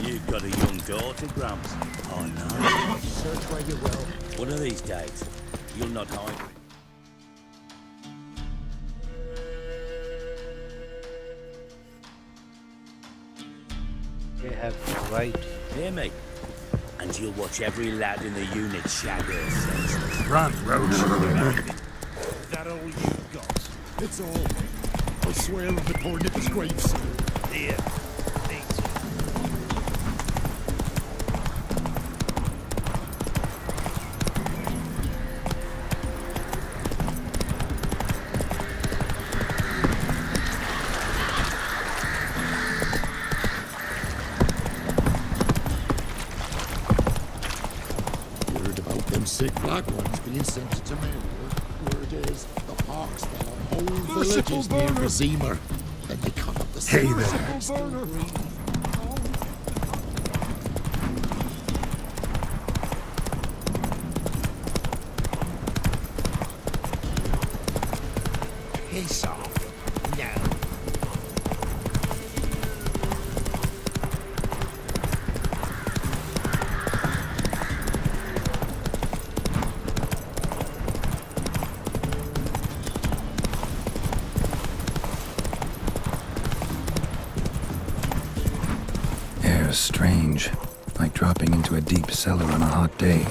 You've got a young daughter, Gramps. Oh, no. Search where you will. One of these days, you'll not hide it. They have right. Hear me? And you'll watch every lad in the unit shag herself. Run, Roach. That all you've got? It's all. I swear on the poor nipper's gravestone. Here. Sick black ones being sent to me. Word is, the Hawks fell on whole villages near Vizima. Then they cut up the Hey there. Piss off. Now. Strange, like dropping into a deep cellar on a hot day.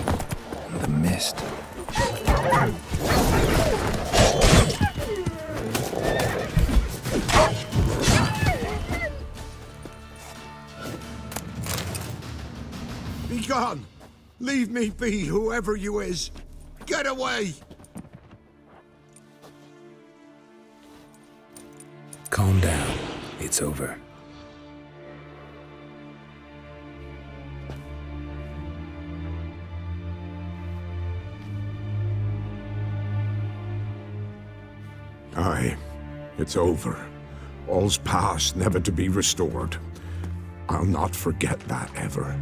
And the mist. Be gone! Leave me be, whoever you is! Get away! Calm down. It's over. Aye, it's over. All's past, never to be restored. I'll not forget that ever.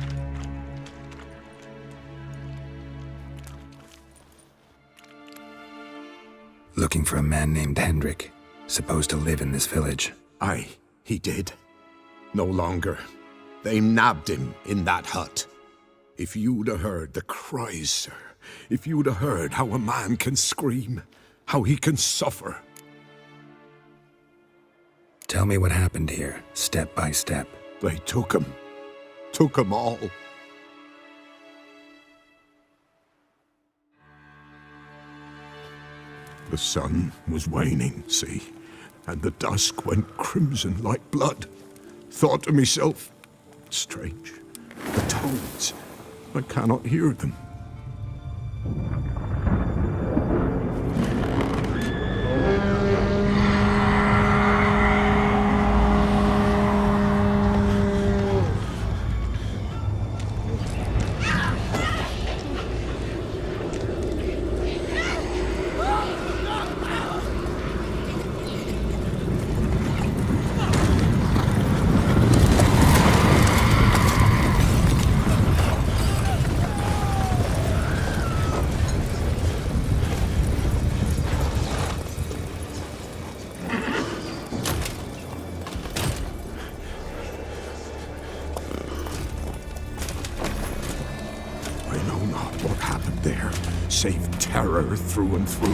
Looking for a man named Hendrik, supposed to live in this village. Aye, he did. No longer. They nabbed him in that hut. If you'd have heard the cries, sir, if you'd have heard how a man can scream, how he can suffer. Tell me what happened here, step by step. They took him. Took them all. The sun was waning, see, and the dusk went crimson like blood. Thought to myself, strange, the toads, I cannot hear them. save terror through and through.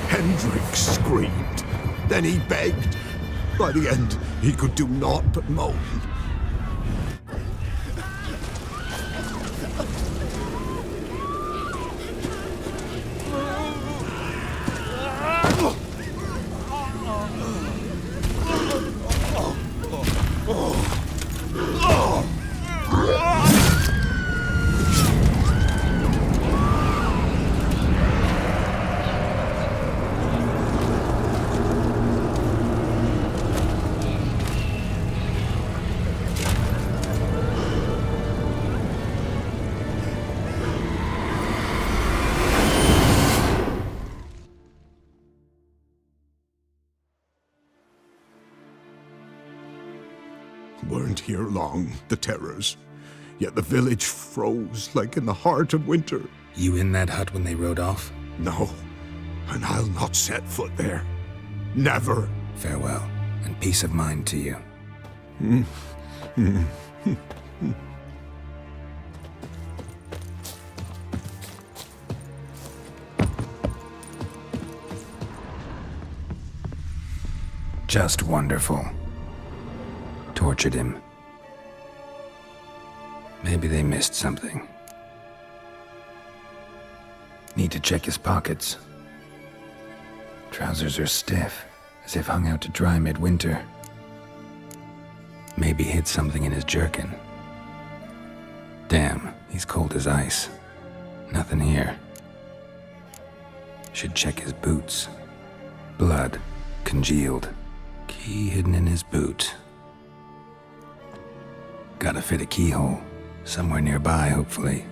Hendrik screamed. Then he begged. By the end, he could do naught but moan. Weren't here long, the terrors. Yet the village froze like in the heart of winter. You in that hut when they rode off? No, and I'll not set foot there. Never. Farewell, and peace of mind to you. Just wonderful. Tortured him. Maybe they missed something. Need to check his pockets. Trousers are stiff, as if hung out to dry midwinter. Maybe hid something in his jerkin. Damn, he's cold as ice. Nothing here. Should check his boots. Blood, congealed. Key hidden in his boot. Gotta fit a keyhole. Somewhere nearby, hopefully.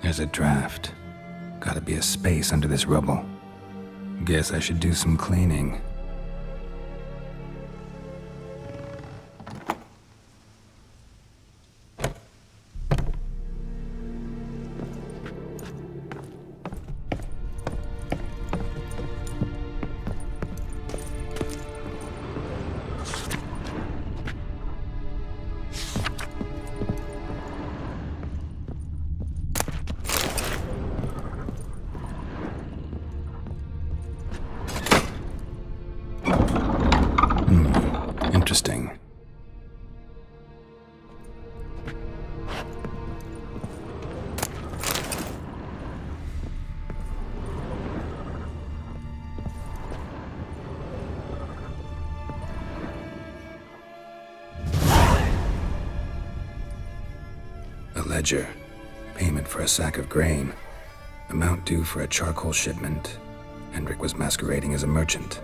There's a draft. Gotta be a space under this rubble. Guess I should do some cleaning. Interesting. A ledger. Payment for a sack of grain. Amount due for a charcoal shipment. Hendrik was masquerading as a merchant.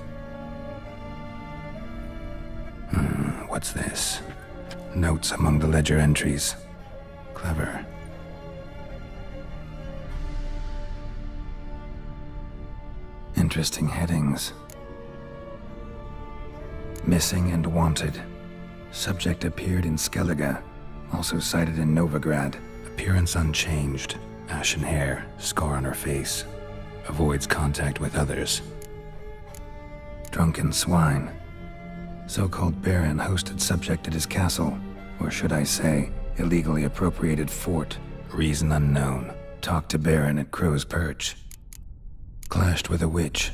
What's this? Notes among the ledger entries. Clever. Interesting headings. Missing and wanted. Subject appeared in Skellige. Also cited in Novigrad. Appearance unchanged. Ashen hair. Scar on her face. Avoids contact with others. Drunken swine. So-called Baron hosted subject at his castle, or should I say, illegally appropriated fort. Reason unknown. Talked to Baron at Crow's Perch. Clashed with a witch.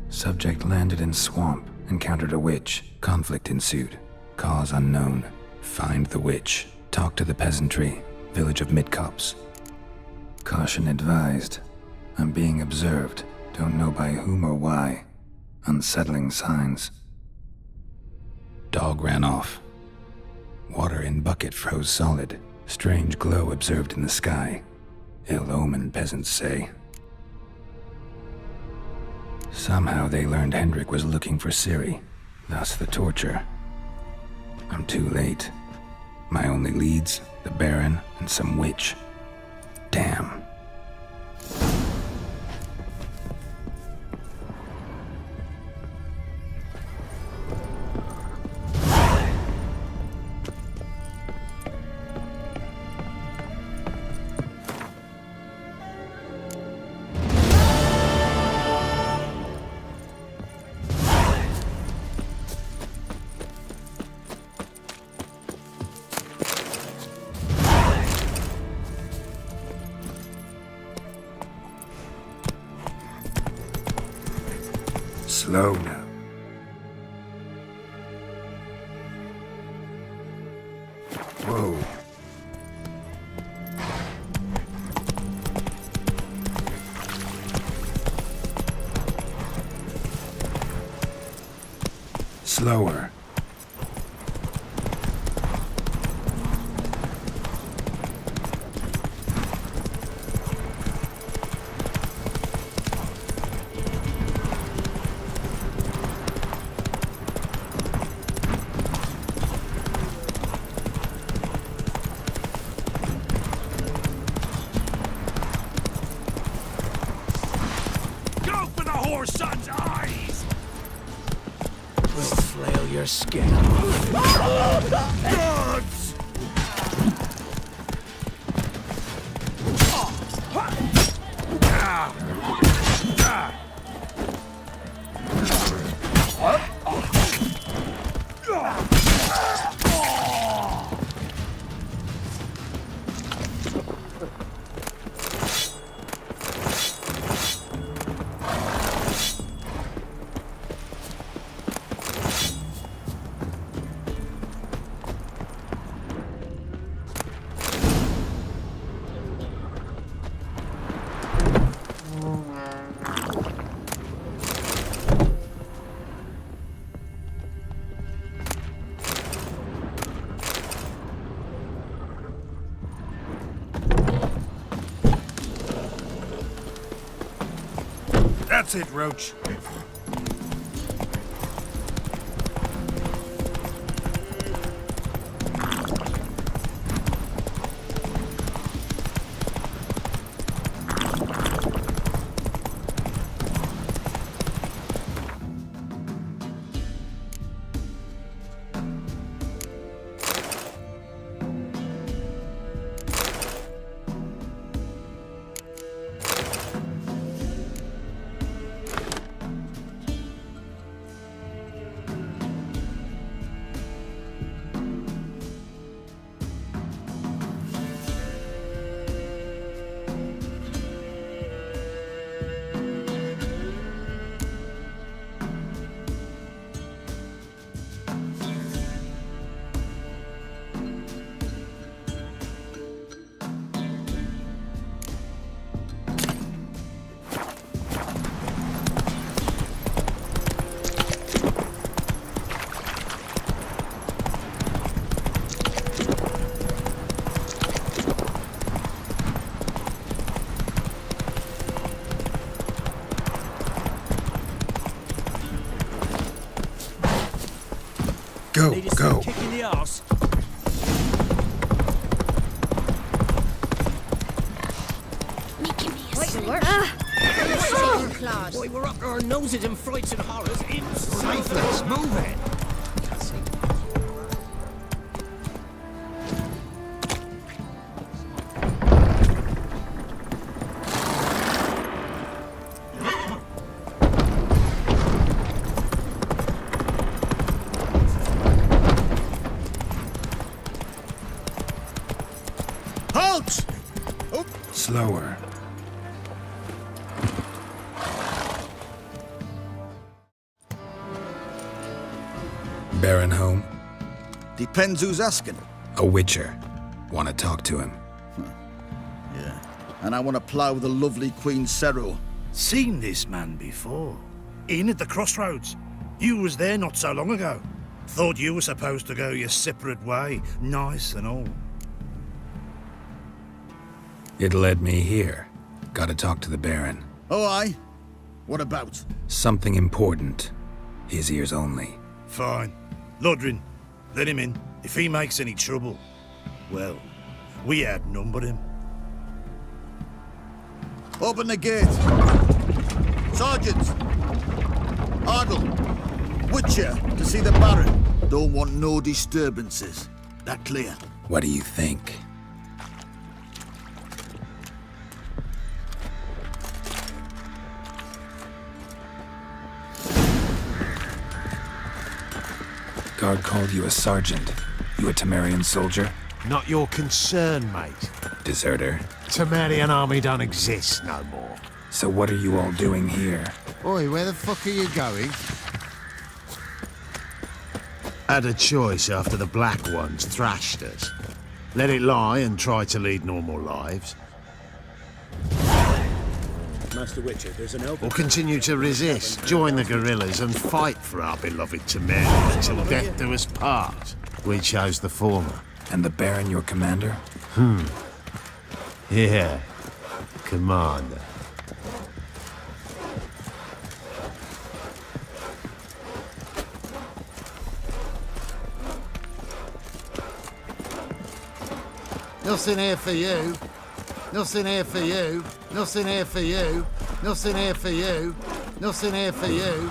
Subject landed in swamp, encountered a witch. Conflict ensued. Cause unknown. Find the witch. Talk to the peasantry. Village of Midcopse. Caution advised. I'm being observed. Don't know by whom or why. Unsettling signs. Dog ran off. Water in bucket froze solid. Strange glow observed in the sky. Ill omen, peasants say. Somehow they learned Hendrik was looking for Ciri, thus the torture. I'm too late. My only leads, the Baron and some witch. Damn. Slow now. Whoa. Slower. Go for the whore's son's eyes! We'll flail your skin. Gods! That's it, Roach. Go. Kick in the arse. Boy, we're up to our noses in frights and horrors. Sightless, move it! Halt! Oh. Slower. Baron home? Depends who's asking. A witcher. Want to talk to him. Yeah. And I want to plough the lovely Queen Seru. Seen this man before. In at the crossroads. You was there not so long ago. Thought you were supposed to go your separate way, nice and all. It led me here. Gotta talk to the Baron. Oh, aye? What about? Something important. His ears only. Fine. Lodrin, let him in. If he makes any trouble, well, we outnumber him. Open the gate. Sergeant! Ardle! Witcher, to see the Baron. Don't want no disturbances. That clear? What do you think? Guard called you a sergeant. You a Temerian soldier? Not your concern, mate. Deserter? Temerian army don't exist no more. So what are you all doing here? Oi, where the fuck are you going? Had a choice after the Black Ones thrashed us. Let it lie and try to lead normal lives. Master Witcher, there's an elf. Or continue to resist, join the guerrillas and fight for our beloved Temeria until death do us part. We chose the former. And the Baron your commander? Yeah. Commander. Nothing here for you. Nothing here for you. Nothing here for you. Nothing here for you. Nothing here for you.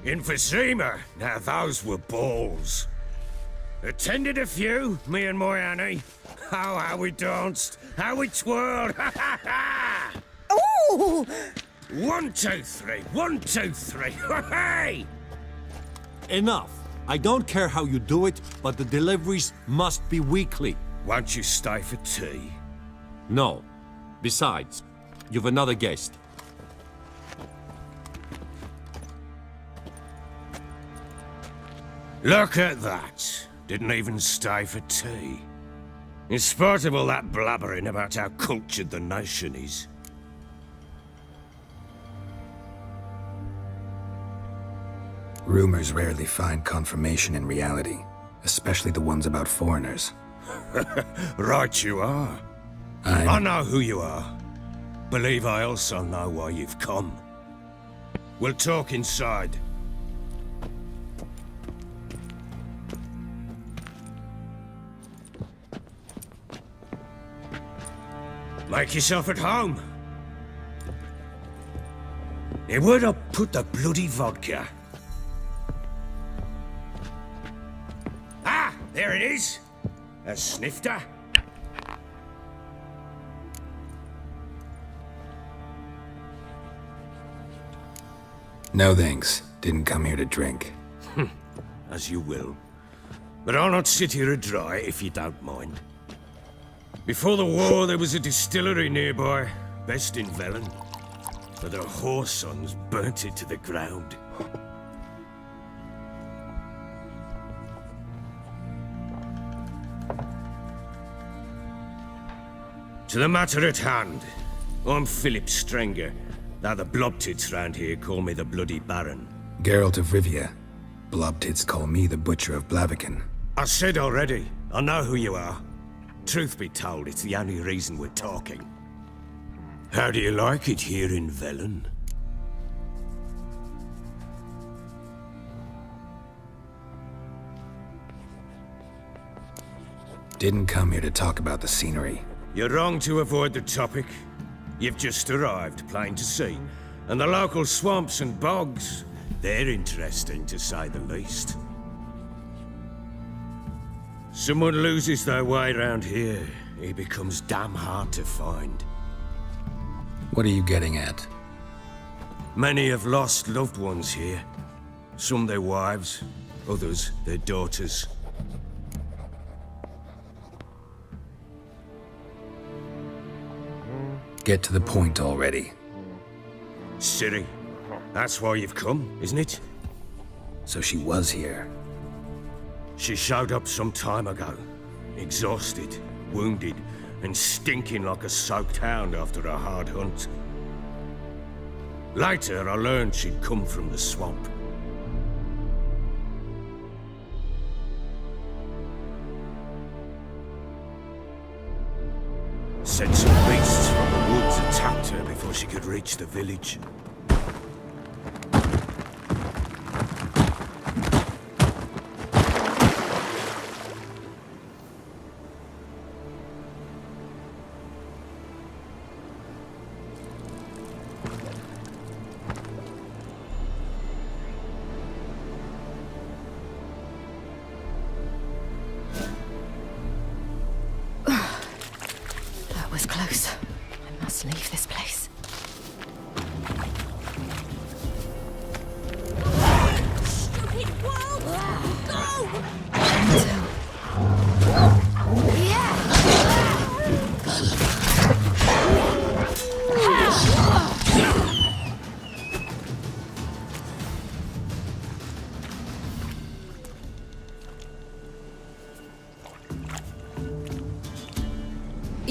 Emphysema. Now those were balls. Attended a few, me and my Annie. Oh, how we danced. How we twirled. Ha ha ha! Ooh! 1, 2, 3. 1, 2, 3. Hey! Enough. I don't care how you do it, but the deliveries must be weekly. Won't you stay for tea? No. Besides, you've another guest. Look at that. Didn't even stay for tea. In spite of all that blabbering about how cultured the nation is. Rumors rarely find confirmation in reality, especially the ones about foreigners. Right you are. I know who you are. Believe I also know why you've come. We'll talk inside. Make yourself at home. Hey, where'd I put the bloody vodka? Ah, there it is. A snifter. No thanks. Didn't come here to drink. As you will. But I'll not sit here dry if you don't mind. Before the war, there was a distillery nearby, best in Velen. But the whore sons burnt it to the ground. To the matter at hand. I'm Philip Strenger. Now the blobtits round here call me the Bloody Baron. Geralt of Rivia. Blobtits call me the Butcher of Blaviken. I said already, I know who you are. Truth be told, it's the only reason we're talking. How do you like it here in Velen? Didn't come here to talk about the scenery. You're wrong to avoid the topic. You've just arrived, plain to see. And the local swamps and bogs, they're interesting to say the least. Someone loses their way around here, he becomes damn hard to find. What are you getting at? Many have lost loved ones here. Some their wives, others their daughters. Get to the point already. Ciri, that's why you've come, isn't it? So she was here. She showed up some time ago. Exhausted, wounded, and stinking like a soaked hound after a hard hunt. Later, I learned she'd come from the swamp. Said some beasts from the woods attacked her before she could reach the village. That was close. I must leave this place. Stupid world! Go! Yeah!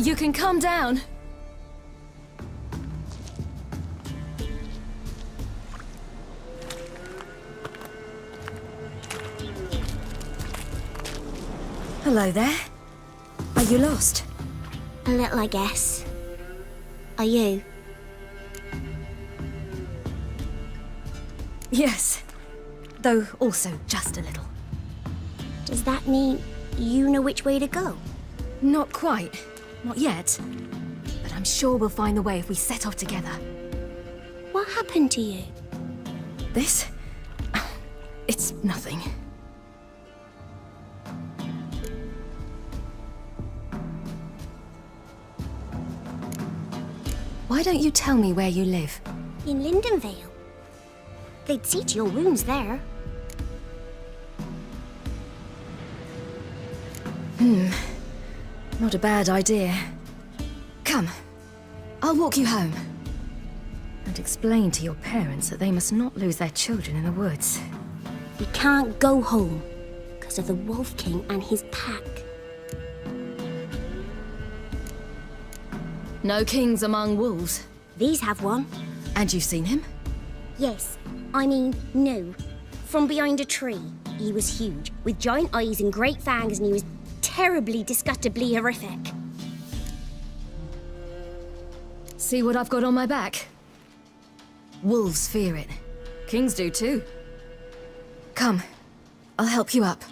You can calm down. Hello there. Are you lost? A little, I guess. Are you? Yes. Though also just a little. Does that mean you know which way to go? Not quite. Not yet. But I'm sure we'll find the way if we set off together. What happened to you? This? It's nothing. Why don't you tell me where you live? In Lindenvale. They'd see to your wounds there. Not a bad idea. Come. I'll walk you home. And explain to your parents that they must not lose their children in the woods. We can't go home because of the Wolf King and his pack. No kings among wolves. These have one. And you've seen him? Yes. I mean, no. From behind a tree. He was huge, with giant eyes and great fangs, and he was terribly, disgustingly horrific. See what I've got on my back? Wolves fear it. Kings do too. Come. I'll help you up.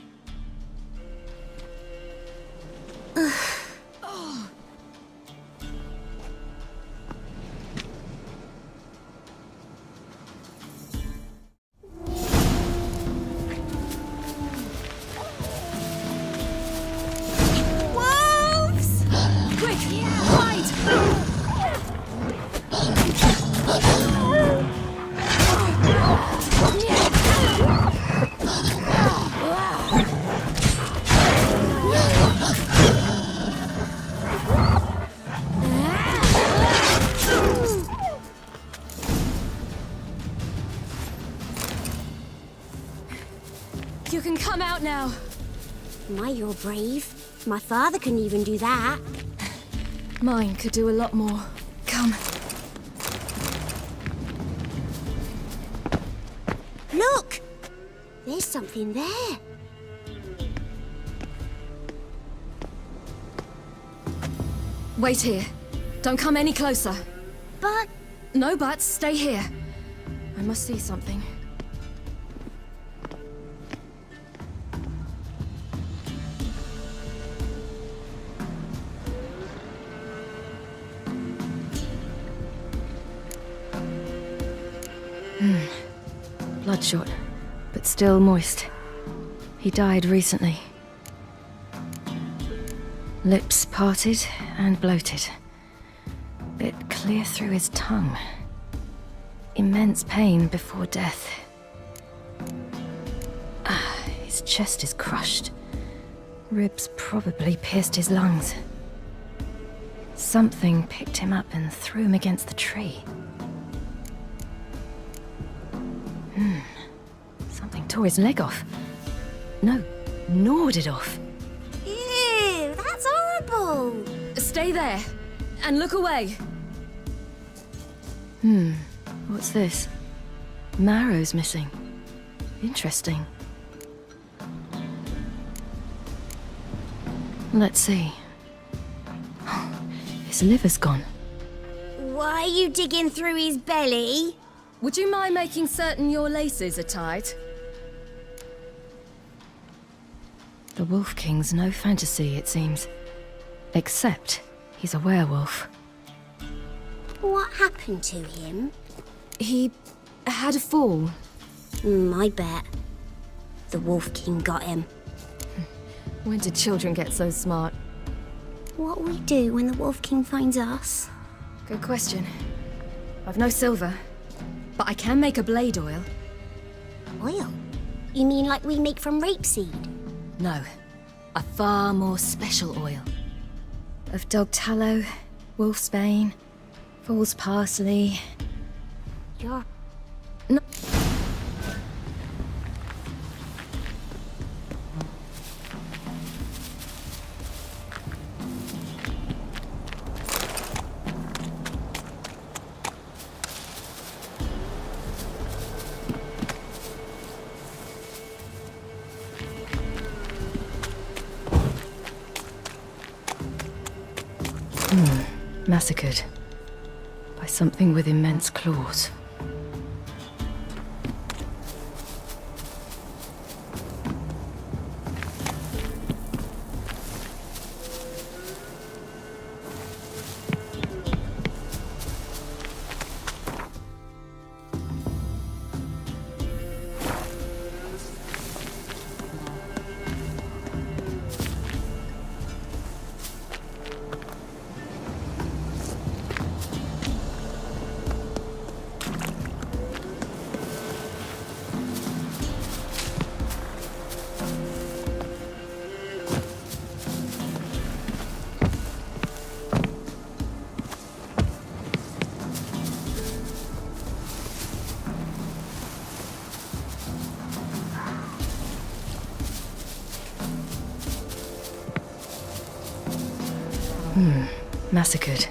You can come out now. My, you're brave. My father couldn't even do that. Mine could do a lot more. Come. Look! There's something there. Wait here. Don't come any closer. But... No buts. Stay here. I must see something. Bloodshot, but still moist. He died recently. Lips parted and bloated. Bit clear through his tongue. Immense pain before death. His chest is crushed. Ribs probably pierced his lungs. Something picked him up and threw him against the tree. Something tore his leg off. No, gnawed it off. Ew, that's horrible. Stay there, and look away. What's this? Marrow's missing. Interesting. Let's see. His liver's gone. Why are you digging through his belly? Would you mind making certain your laces are tied? The Wolf King's no fantasy, it seems. Except he's a werewolf. What happened to him? He had a fall. I bet. The Wolf King got him. When did children get so smart? What'll we do when the Wolf King finds us? Good question. I've no silver, but I can make a blade oil. Oil? You mean like we make from rapeseed? No, a far more special oil. Of dog tallow, wolfsbane, fool's parsley. You're... No. Massacred. By something with immense claws. Massacred.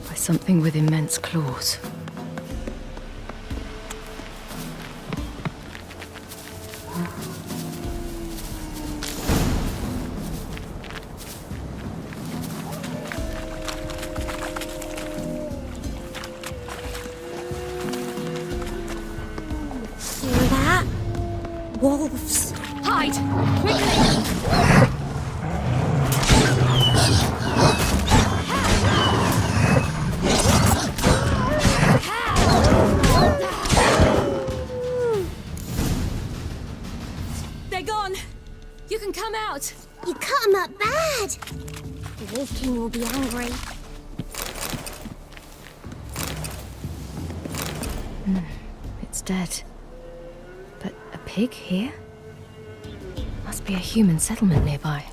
By something with immense claws. Hear that? Wolves. Hide! They're gone! You can come out! You cut him up bad! The Wolf King will be angry. It's dead. But a pig here? Must be a human settlement nearby.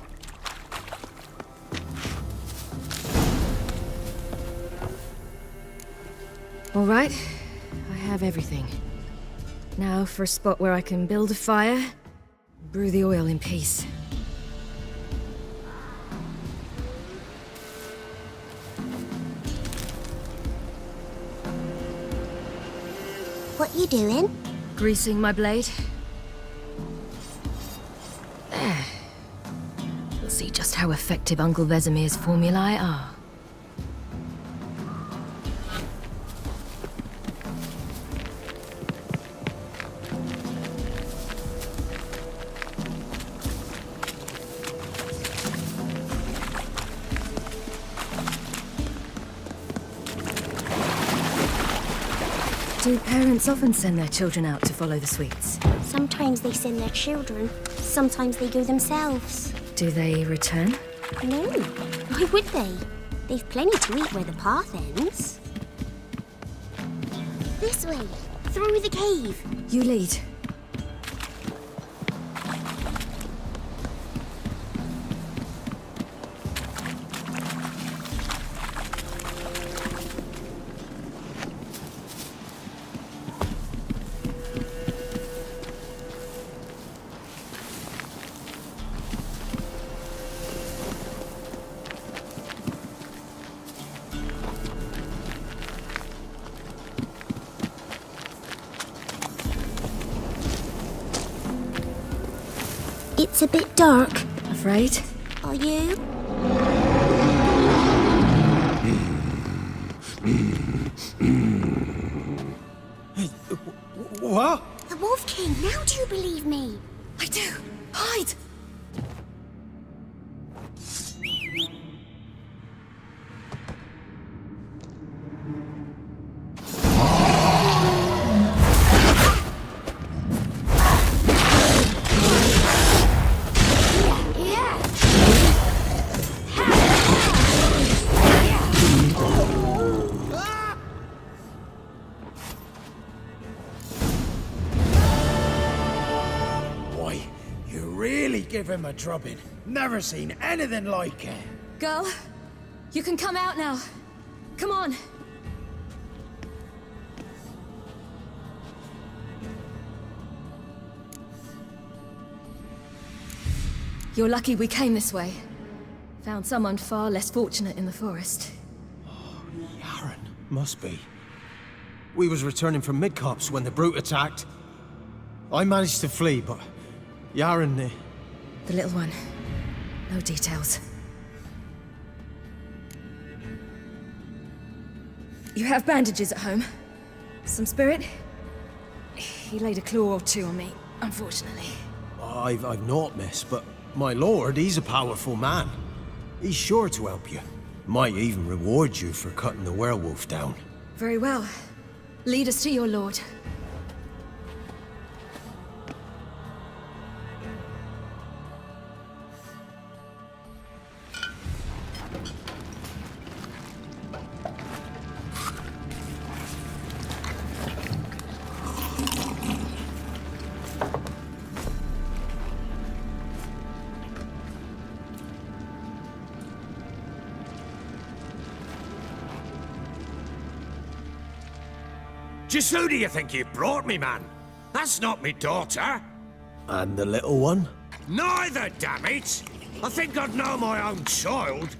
All right, I have everything. Now for a spot where I can build a fire, brew the oil in peace. What you doing? Greasing my blade. There. We'll see just how effective Uncle Vesemir's formulae are. Do parents often send their children out to follow the sweets? Sometimes they send their children. Sometimes they go themselves. Do they return? No. Why would they? They've plenty to eat where the path ends. This way. Through the cave. You lead. It's a bit dark. Afraid? Are you? What? The Wolf King, now do you believe me? I do. Hide! Give him a drubbing. Never seen anything like it. Girl, you can come out now. Come on. You're lucky we came this way. Found someone far less fortunate in the forest. Yaren, must be. We was returning from Midcops when the brute attacked. I managed to flee, but Yaren... The little one. No details. You have bandages at home? Some spirit? He laid a claw or two on me, unfortunately. I've not, miss, but my lord, he's a powerful man. He's sure to help you. Might even reward you for cutting the werewolf down. Very well. Lead us to your lord. Just who do you think you brought me, man? That's not me daughter. And the little one? Neither, damn it! I think I'd know my own child.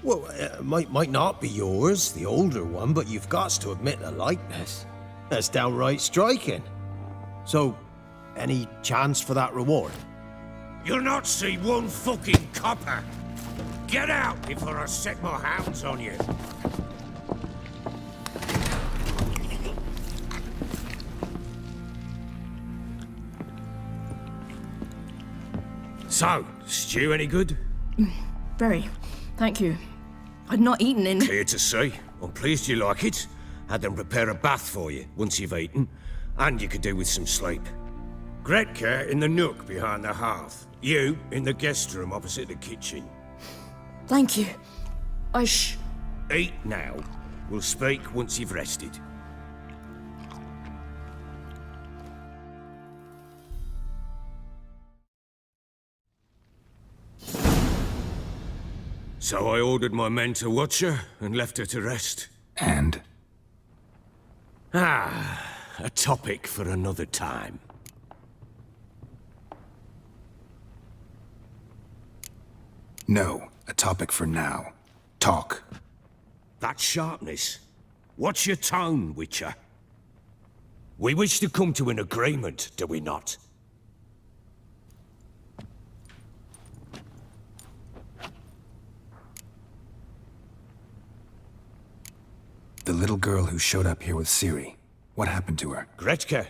Well, might not be yours, the older one, but you've got to admit the likeness. That's downright striking. So, any chance for that reward? You'll not see one fucking copper. Get out before I set my hounds on you. So, stew any good? Very. Thank you. I'd not eaten in... Clear to see. I'm pleased you like it. Had them prepare a bath for you once you've eaten, and you could do with some sleep. Gretka in the nook behind the hearth. You in the guest room opposite the kitchen. Thank you. Eat now. We'll speak once you've rested. So I ordered my men to watch her and left her to rest. And? A topic for another time. No, a topic for now. Talk. That sharpness. What's your tone, Witcher? We wish to come to an agreement, do we not? The little girl who showed up here with Ciri. What happened to her? Gretka.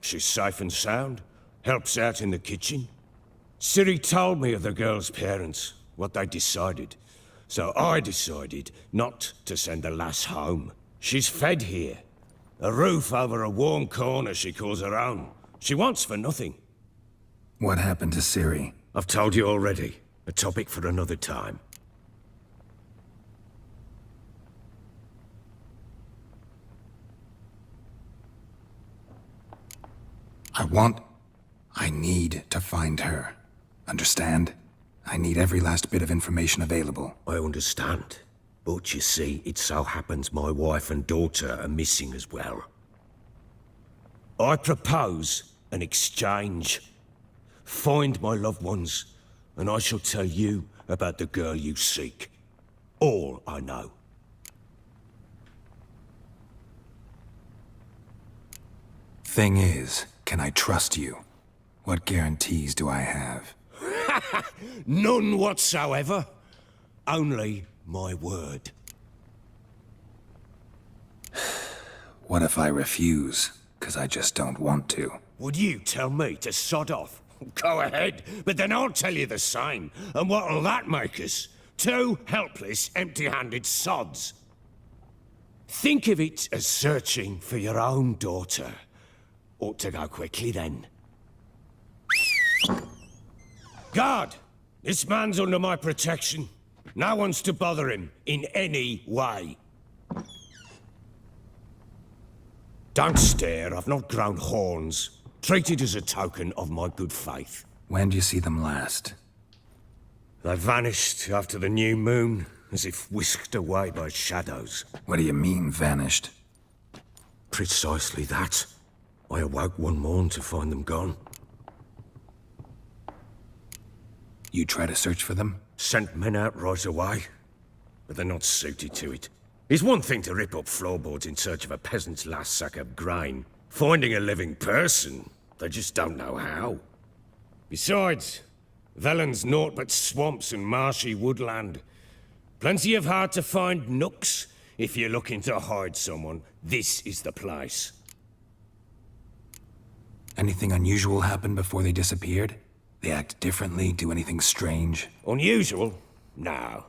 She's safe and sound. Helps out in the kitchen. Ciri told me of the girl's parents, what they decided. So I decided not to send the lass home. She's fed here. A roof over a warm corner she calls her own. She wants for nothing. What happened to Ciri? I've told you already. A topic for another time. I need to find her. Understand? I need every last bit of information available. I understand. But you see, it so happens my wife and daughter are missing as well. I propose an exchange. Find my loved ones, and I shall tell you about the girl you seek. All I know. Thing is, can I trust you? What guarantees do I have? None whatsoever. Only my word. What if I refuse? 'Cause I just don't want to. Would you tell me to sod off? Go ahead, but then I'll tell you the same. And what'll that make us? Two helpless, empty-handed sods. Think of it as searching for your own daughter. Ought to go quickly, then. Guard! This man's under my protection. No one's to bother him in any way. Don't stare, I've not grown horns. Treat it as a token of my good faith. When do you see them last? They vanished after the new moon, as if whisked away by shadows. What do you mean, vanished? Precisely that. I awoke one morn to find them gone. You try to search for them? Sent men out right away, but they're not suited to it. It's one thing to rip up floorboards in search of a peasant's last sack of grain. Finding a living person, they just don't know how. Besides, Velen's naught but swamps and marshy woodland. Plenty of hard-to-find nooks If you're looking to hide someone, this is the place. Anything unusual happen before they disappeared? They act differently, do anything strange? Unusual? No.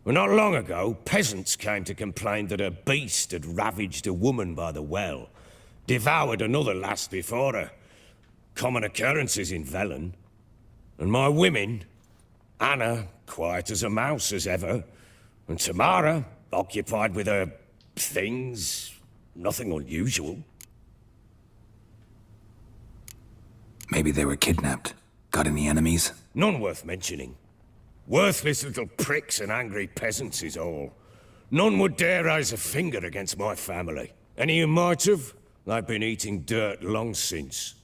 Well, not long ago, peasants came to complain that a beast had ravaged a woman by the well, devoured another lass before her. Common occurrences in Velen. And my women, Anna, quiet as a mouse as ever, and Tamara, occupied with her things, nothing unusual. Maybe they were kidnapped. Got any enemies? None worth mentioning. Worthless little pricks and angry peasants is all. None would dare raise a finger against my family. Any who might have, they've been eating dirt long since.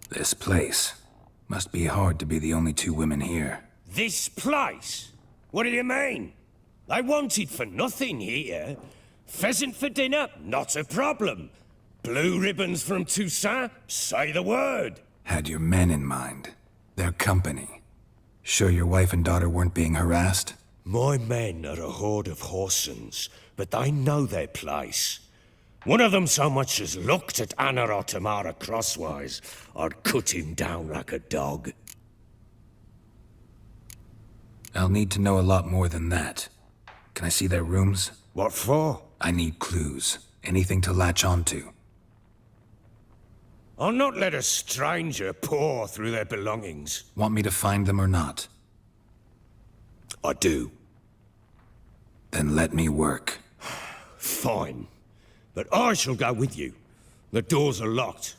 This place. Must be hard to be the only two women here. This place? What do you mean? I wanted for nothing here. Pheasant for dinner? Not a problem. Blue ribbons from Toussaint? Say the word. Had your men in mind. Their company. Sure your wife and daughter weren't being harassed? My men are a horde of whoresons, but they know their place. One of them so much as looked at Anna or Tamara crosswise, I'd cut him down like a dog. I'll need to know a lot more than that. Can I see their rooms? What for? I need clues. Anything to latch onto. I'll not let a stranger pore through their belongings. Want me to find them or not? I do. Then let me work. Fine. But I shall go with you. The doors are locked.